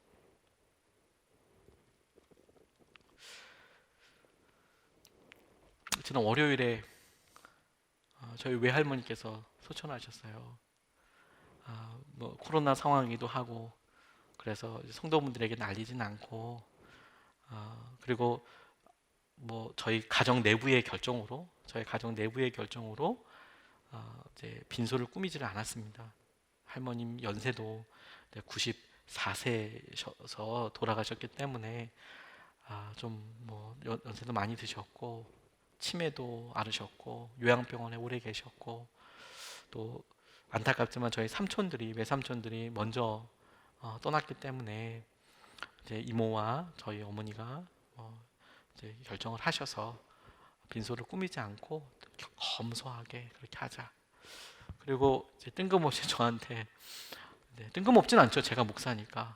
지난 월요일에 저희 외할머니께서 소천하셨어요. 뭐 코로나 상황이기도 하고 그래서 성도분들에게 알리진 않고 그리고 뭐 저희 가정 내부의 결정으로 이제 빈소를 꾸미지를 않았습니다. 할머님 연세도 94세셔서 돌아가셨기 때문에 좀 뭐 연세도 많이 드셨고 치매도 앓으셨고 요양병원에 오래 계셨고 또 안타깝지만 저희 외삼촌들이 먼저 떠났기 때문에 이제 이모와 저희 어머니가 이제 결정을 하셔서 빈소를 꾸미지 않고 검소하게 그렇게 하자. 그리고 이제 뜬금없이 저한테 뜬금없진 않죠. 제가 목사니까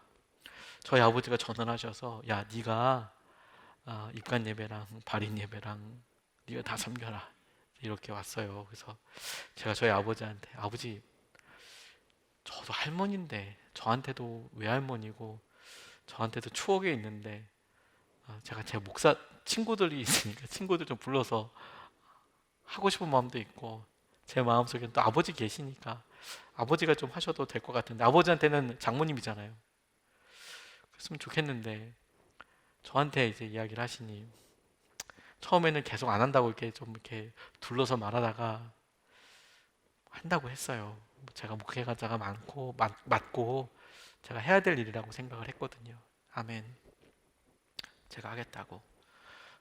저희 아버지가 전화를 하셔서 야 네가 입간 예배랑 발인 예배랑 네가 다 섬겨라 이렇게 왔어요. 그래서 제가 저희 아버지한테 아버지 저도 할머니인데 저한테도 외할머니고 저한테도 추억이 있는데 제가 제 목사 친구들이 있으니까 친구들 좀 불러서 하고 싶은 마음도 있고 제 마음속엔 또 아버지 계시니까 아버지가 좀 하셔도 될 것 같은데 아버지한테는 장모님이잖아요. 그랬으면 좋겠는데 저한테 이제 이야기를 하시니 처음에는 계속 안 한다고 이렇게 좀 이렇게 둘러서 말하다가 한다고 했어요. 제가 목회자가 맞고 제가 해야 될 일이라고 생각을 했거든요. 아멘. 제가 하겠다고.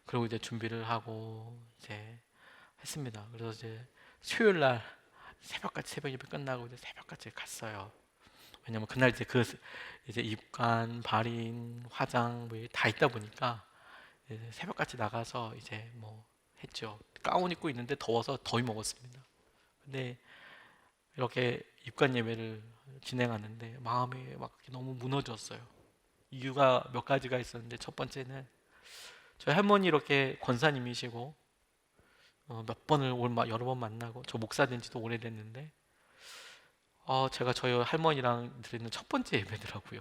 그리고 이제 준비를 하고 이제 했습니다. 그래서 이제 수요일 날 새벽 예배 끝나고 이제 새벽까지 갔어요. 왜냐면 그날 이제 입관, 발인, 화장 뭐 다 있다 보니까 이제 새벽까지 나가서 이제 뭐 했죠. 가운 입고 있는데 더워서 더위 먹었습니다. 근데 이렇게 입관 예배를 진행하는데 마음이 막 너무 무너졌어요. 이유가 몇 가지가 있었는데 첫 번째는 저희 할머니 이렇게 권사님이시고 몇 번을 여러 번 만나고 저 목사 된 지도 오래됐는데 제가 저희 할머니랑 드리는 첫 번째 예배더라고요.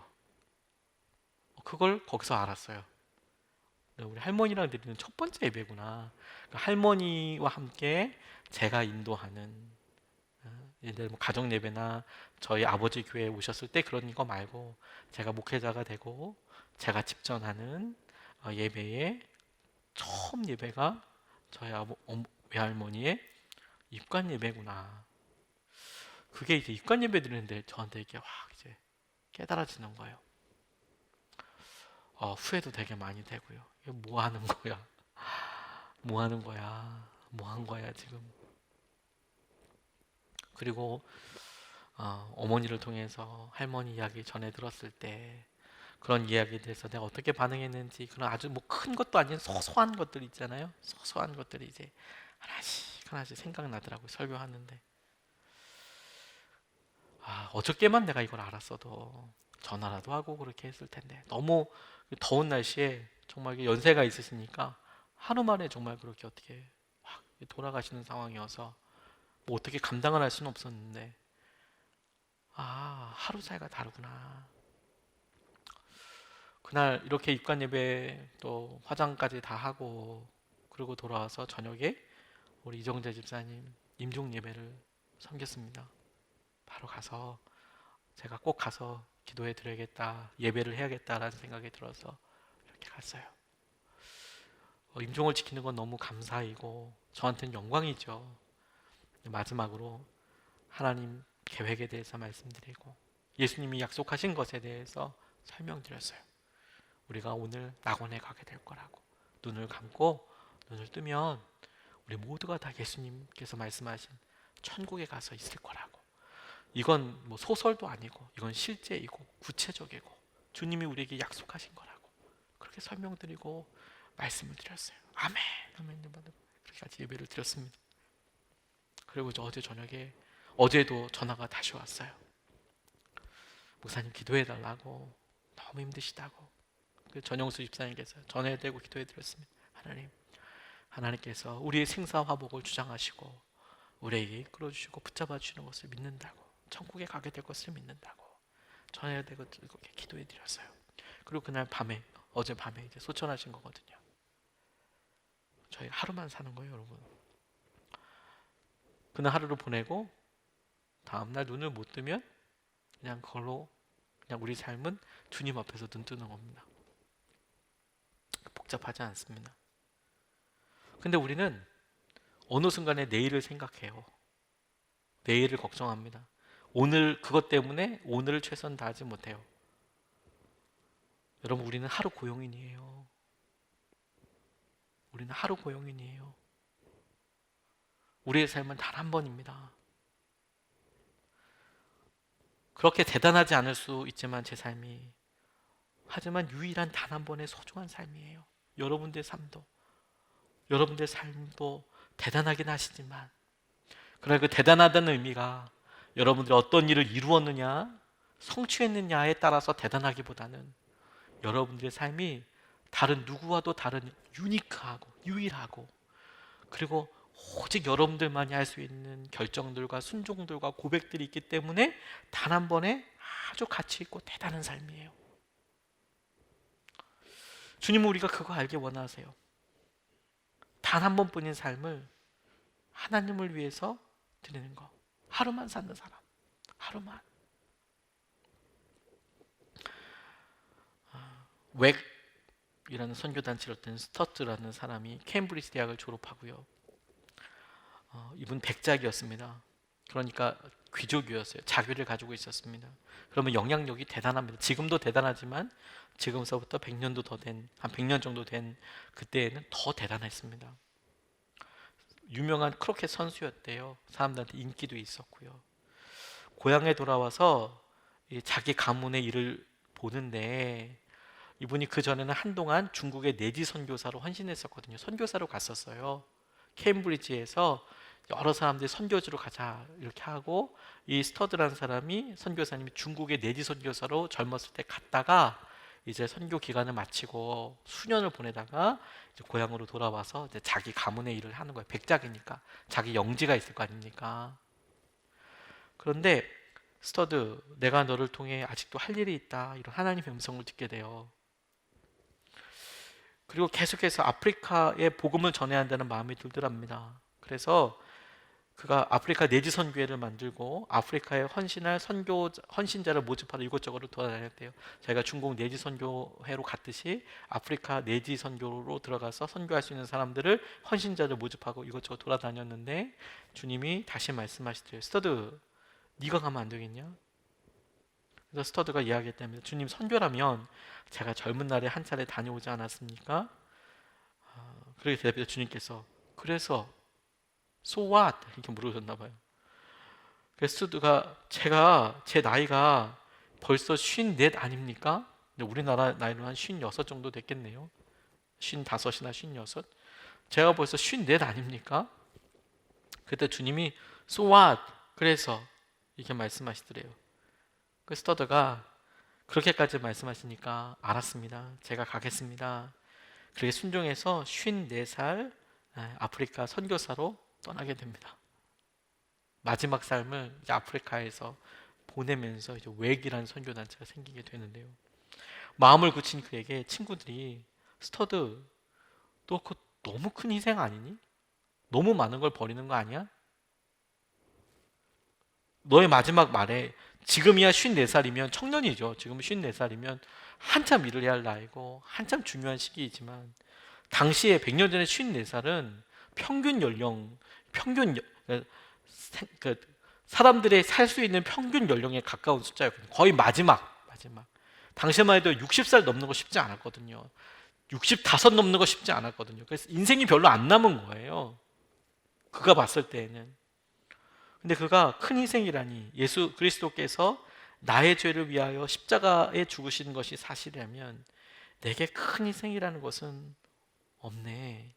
그걸 거기서 알았어요. 우리 할머니랑 드리는 첫 번째 예배구나. 그러니까 할머니와 함께 제가 인도하는 예를 들면 가정 예배나 저희 아버지 교회에 오셨을 때 그런 거 말고 제가 목회자가 되고 제가 집전하는 예배의 처음 예배가 저희 외할머니의 입관 예배구나. 그게 이제 입관 예배 드리는데 저한테 이게 확 이제 깨달아지는 거예요. 후회도 되게 많이 되고요. 이게 뭐 하는 거야? 뭐 하는 거야? 뭐 한 거야 지금? 그리고 어머니를 통해서 할머니 이야기 전해 들었을 때 그런 이야기에 대해서 내가 어떻게 반응했는지 그런 아주 뭐 큰 것도 아닌 소소한 것들 있잖아요. 소소한 것들이 이제 하나씩 생각나더라고요. 설교하는데 어저께만 내가 이걸 알았어도 전화라도 하고 그렇게 했을 텐데 너무 더운 날씨에 정말 연세가 있으시니까 하루 만에 정말 그렇게 어떻게 확 돌아가시는 상황이어서 뭐 어떻게 감당을 할 수는 없었는데 하루 사이가 다르구나. 그날 이렇게 입관 예배 또 화장까지 다 하고 그리고 돌아와서 저녁에 우리 이정재 집사님 임종 예배를 섬겼습니다. 바로 가서 제가 꼭 가서 기도해 드려야겠다, 예배를 해야겠다라는 생각이 들어서 이렇게 갔어요. 임종을 지키는 건 너무 감사이고 저한테는 영광이죠. 마지막으로 하나님 계획에 대해서 말씀드리고 예수님이 약속하신 것에 대해서 설명드렸어요. 우리가 오늘 낙원에 가게 될 거라고. 눈을 감고 눈을 뜨면 우리 모두가 다 예수님께서 말씀하신 천국에 가서 있을 거라고. 이건 뭐 소설도 아니고 이건 실제이고 구체적이고 주님이 우리에게 약속하신 거라고 그렇게 설명드리고 말씀을 드렸어요. 아멘. 아멘. 그렇게 같이 예배를 드렸습니다. 그리고 어제 저녁에 어제도 전화가 다시 왔어요. 목사님 기도해 달라고 너무 힘드시다고. 전영수 집사님께서 전해되고 기도해 드렸습니다. 하나님께서 우리의 생사 화복을 주장하시고 우리에게 이끌어 주시고 붙잡아 주시는 것을 믿는다고. 천국에 가게 될 것을 믿는다고 전해되고 기도해 드렸어요. 그리고 그날 어제 밤에 이제 소천하신 거거든요. 저희 하루만 사는 거예요, 여러분. 그날 하루를 보내고 다음날 눈을 못 뜨면 그냥 그걸로 그냥 우리 삶은 주님 앞에서 눈 뜨는 겁니다. 복잡하지 않습니다. 근데 우리는 어느 순간에 내일을 생각해요. 내일을 걱정합니다. 오늘 그것 때문에 오늘을 최선 다하지 못해요. 여러분, 우리는 하루 고용인이에요. 우리는 하루 고용인이에요. 우리의 삶은 단 한 번입니다. 그렇게 대단하지 않을 수 있지만 제 삶이, 하지만 유일한 단 한 번의 소중한 삶이에요. 여러분들의 삶도 대단하긴 하시지만, 그러나 그 대단하다는 의미가 여러분들이 어떤 일을 이루었느냐, 성취했느냐에 따라서 대단하기보다는 여러분들의 삶이 다른 누구와도 다른 유니크하고 유일하고, 그리고 오직 여러분들만이 할 수 있는 결정들과 순종들과 고백들이 있기 때문에 단 한 번에 아주 가치 있고 대단한 삶이에요. 주님은 우리가 그거 알기 원하세요. 단 한 번뿐인 삶을 하나님을 위해서 드리는 거. 하루만 사는 사람. 하루만. 웩이라는 선교단체를 했던 스터트라는 사람이 케임브리지 대학을 졸업하고요. 이분 백작이었습니다. 그러니까 귀족이었어요. 자귀를 가지고 있었습니다. 그러면 영향력이 대단합니다. 지금도 대단하지만 지금서부터 100년도 더 된, 한 100년 정도 된 그때에는 더 대단했습니다. 유명한 크로켓 선수였대요. 사람들한테 인기도 있었고요. 고향에 돌아와서 자기 가문의 일을 보는데, 이분이 그 전에는 한동안 중국의 내지 선교사로 헌신했었거든요. 선교사로 갔었어요. 케임브리지에서 여러 사람들이 선교지로 가자 이렇게 하고, 이 스터드라는 사람이, 선교사님이 중국의 내지 선교사로 젊었을 때 갔다가 이제 선교 기간을 마치고 수년을 보내다가 이제 고향으로 돌아와서 이제 자기 가문의 일을 하는 거예요. 백작이니까 자기 영지가 있을 거 아닙니까? 그런데 스터드, 내가 너를 통해 아직도 할 일이 있다, 이런 하나님의 음성을 듣게 돼요. 그리고 계속해서 아프리카에 복음을 전해야 한다는 마음이 들더랍니다. 그래서 그가 아프리카 내지 선교회를 만들고 아프리카에 헌신할 헌신자를 모집하러 이곳저곳을 돌아다녔대요. 자기가 중국 내지 선교회로 갔듯이 아프리카 내지 선교로 들어가서 선교할 수 있는 사람들을, 헌신자를 모집하고 이곳저곳 돌아다녔는데, 주님이 다시 말씀하시더래요. 스터드, 네가 가면 안 되겠냐? 그래서 스터드가 이야기했답니다. 주님, 선교라면 제가 젊은 날에 한 차례 다녀오지 않았습니까? 그렇게 대답해서 주님께서, 그래서 So what? 이렇게 물으셨나 봐요. 그래서 스터드가, 제 나이가 벌써 54 아닙니까? 근데 우리나라 나이로 한 56 정도 됐겠네요. 55이나 56. 제가 벌써 54 아닙니까? 그때 주님이 So what? 그래서 이렇게 말씀하시더래요. 그 스터드가 그렇게까지 말씀하시니까, 알았습니다, 제가 가겠습니다. 그렇게 순종해서 54살 아프리카 선교사로 떠나게 됩니다. 마지막 삶을 이제 아프리카에서 보내면서 이제 웩이라는 선교단체가 생기게 되는데요. 마음을 굳힌 그에게 친구들이, 스터드, 너 그거 너무 큰 희생 아니니? 너무 많은 걸 버리는 거 아니야? 너의 마지막 말에, 지금이야 54살이면 청년이죠. 지금 54살이면 한참 일을 해야 할 나이고 한참 중요한 시기이지만, 당시에 100년 전에 54살은 평균 연령, 그 사람들의 살 수 있는 평균 연령에 가까운 숫자였거든요. 거의 마지막. 당시만 해도 60살 넘는 거 쉽지 않았거든요. 65 넘는 거 쉽지 않았거든요. 그래서 인생이 별로 안 남은 거예요, 그가 봤을 때에는. 근데 그가 큰 희생이라니, 예수 그리스도께서 나의 죄를 위하여 십자가에 죽으시는 것이 사실이라면 내게 큰 희생이라는 것은 없네,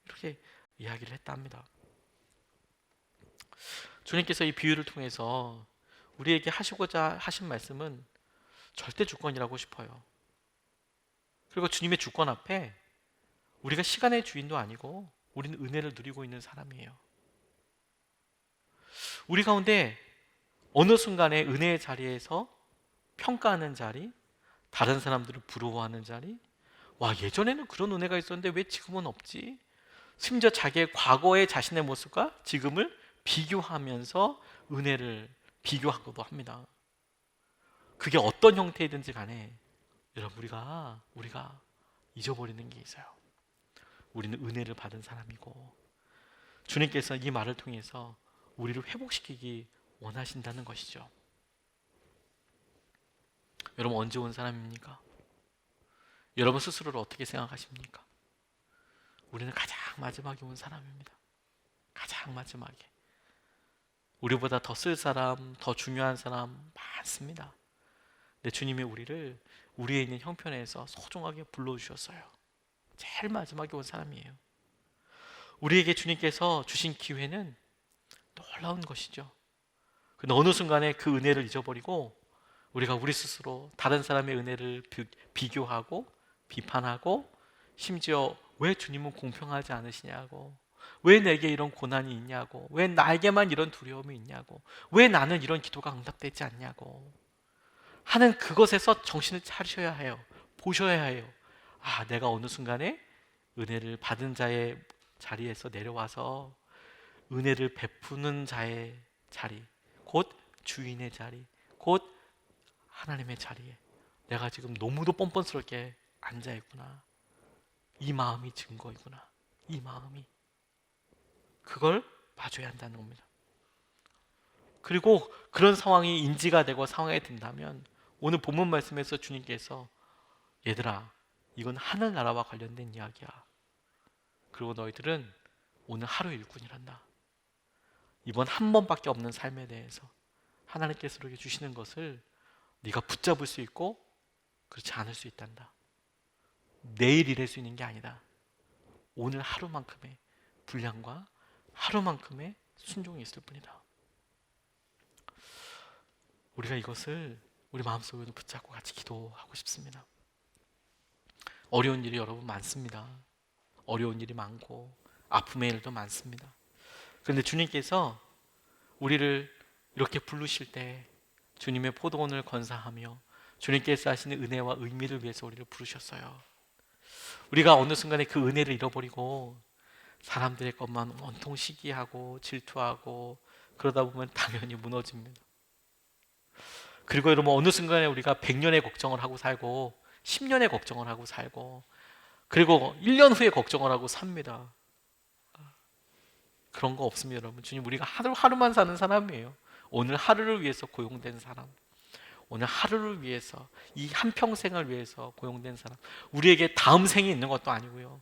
이렇게 이야기를 했답니다. 주님께서 이 비유를 통해서 우리에게 하시고자 하신 말씀은 절대 주권이라고 싶어요. 그리고 주님의 주권 앞에 우리가 시간의 주인도 아니고 우리는 은혜를 누리고 있는 사람이에요. 우리 가운데 어느 순간에 은혜의 자리에서 평가하는 자리, 다른 사람들을 부러워하는 자리, 와, 예전에는 그런 은혜가 있었는데 왜 지금은 없지? 심지어 자기의 과거의 자신의 모습과 지금을 비교하면서 은혜를 비교하기도 합니다. 그게 어떤 형태이든지 간에 여러분, 우리가 잊어버리는 게 있어요. 우리는 은혜를 받은 사람이고 주님께서 이 말을 통해서 우리를 회복시키기 원하신다는 것이죠. 여러분, 언제 온 사람입니까? 여러분 스스로를 어떻게 생각하십니까? 우리는 가장 마지막에 온 사람입니다. 가장 마지막에. 우리보다 더 쓸 사람, 더 중요한 사람 많습니다. 근데 주님이 우리를 우리에 있는 형편에서 소중하게 불러주셨어요. 제일 마지막에 온 사람이에요. 우리에게 주님께서 주신 기회는 놀라운 것이죠. 근데 어느 순간에 그 은혜를 잊어버리고 우리가 우리 스스로 다른 사람의 은혜를 비교하고 비판하고, 심지어 왜 주님은 공평하지 않으시냐고, 왜 내게 이런 고난이 있냐고, 왜 나에게만 이런 두려움이 있냐고, 왜 나는 이런 기도가 응답되지 않냐고 하는 그것에서 정신을 차리셔야 해요. 보셔야 해요. 아, 내가 어느 순간에 은혜를 받은 자의 자리에서 내려와서 은혜를 베푸는 자의 자리, 곧 주인의 자리, 곧 하나님의 자리에 내가 지금 너무도 뻔뻔스럽게 앉아있구나. 이 마음이 증거이구나. 이 마음이. 그걸 봐줘야 한다는 겁니다. 그리고 그런 상황이 인지가 되고 상황에 든다면 오늘 본문 말씀에서 주님께서 얘들아, 이건 하늘나라와 관련된 이야기야. 그리고 너희들은 오늘 하루 일꾼이란다. 이번 한 번밖에 없는 삶에 대해서 하나님께서 우리에게 주시는 것을 네가 붙잡을 수 있고 그렇지 않을 수 있단다. 내일 일할 수 있는 게 아니다. 오늘 하루만큼의 분량과 하루만큼의 순종이 있을 뿐이다. 우리가 이것을 우리 마음속에 붙잡고 같이 기도하고 싶습니다. 어려운 일이 여러분 많습니다. 어려운 일이 많고 아픔의 일도 많습니다. 그런데 주님께서 우리를 이렇게 부르실 때 주님의 포도원을 건사하며 주님께서 하시는 은혜와 의미를 위해서 우리를 부르셨어요. 우리가 어느 순간에 그 은혜를 잃어버리고 사람들의 것만 온통 시기하고 질투하고 그러다 보면 당연히 무너집니다. 그리고 여러분, 어느 순간에 우리가 100년의 걱정을 하고 살고 10년의 걱정을 하고 살고 그리고 1년 후에 걱정을 하고 삽니다. 그런 거 없습니다, 여러분. 주님, 우리가 하루만 사는 사람이에요. 오늘 하루를 위해서 고용된 사람, 오늘 하루를 위해서, 이 한평생을 위해서 고용된 사람. 우리에게 다음 생이 있는 것도 아니고요,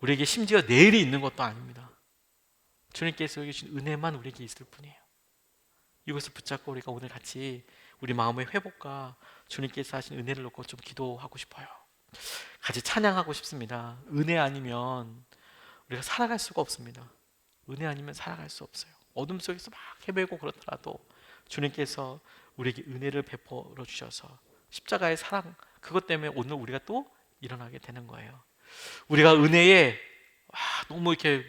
우리에게 심지어 내일이 있는 것도 아닙니다. 주님께서 주신 은혜만 우리에게 있을 뿐이에요. 이것을 붙잡고 우리가 오늘 같이 우리 마음의 회복과 주님께서 하신 은혜를 놓고 좀 기도하고 싶어요. 같이 찬양하고 싶습니다. 은혜 아니면 우리가 살아갈 수가 없습니다. 은혜 아니면 살아갈 수 없어요. 어둠 속에서 막 헤매고 그렇더라도 주님께서 우리에게 은혜를 베풀어 주셔서 십자가의 사랑, 그것 때문에 오늘 우리가 또 일어나게 되는 거예요. 우리가 은혜에 너무 이렇게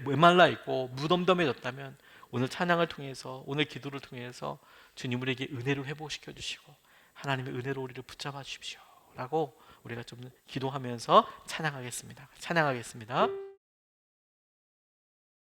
메말라 있고 무덤덤해졌다면 오늘 찬양을 통해서, 오늘 기도를 통해서 주님 우리에게 은혜를 회복시켜 주시고 하나님의 은혜로 우리를 붙잡아 주십시오 라고 우리가 좀 기도하면서 찬양하겠습니다.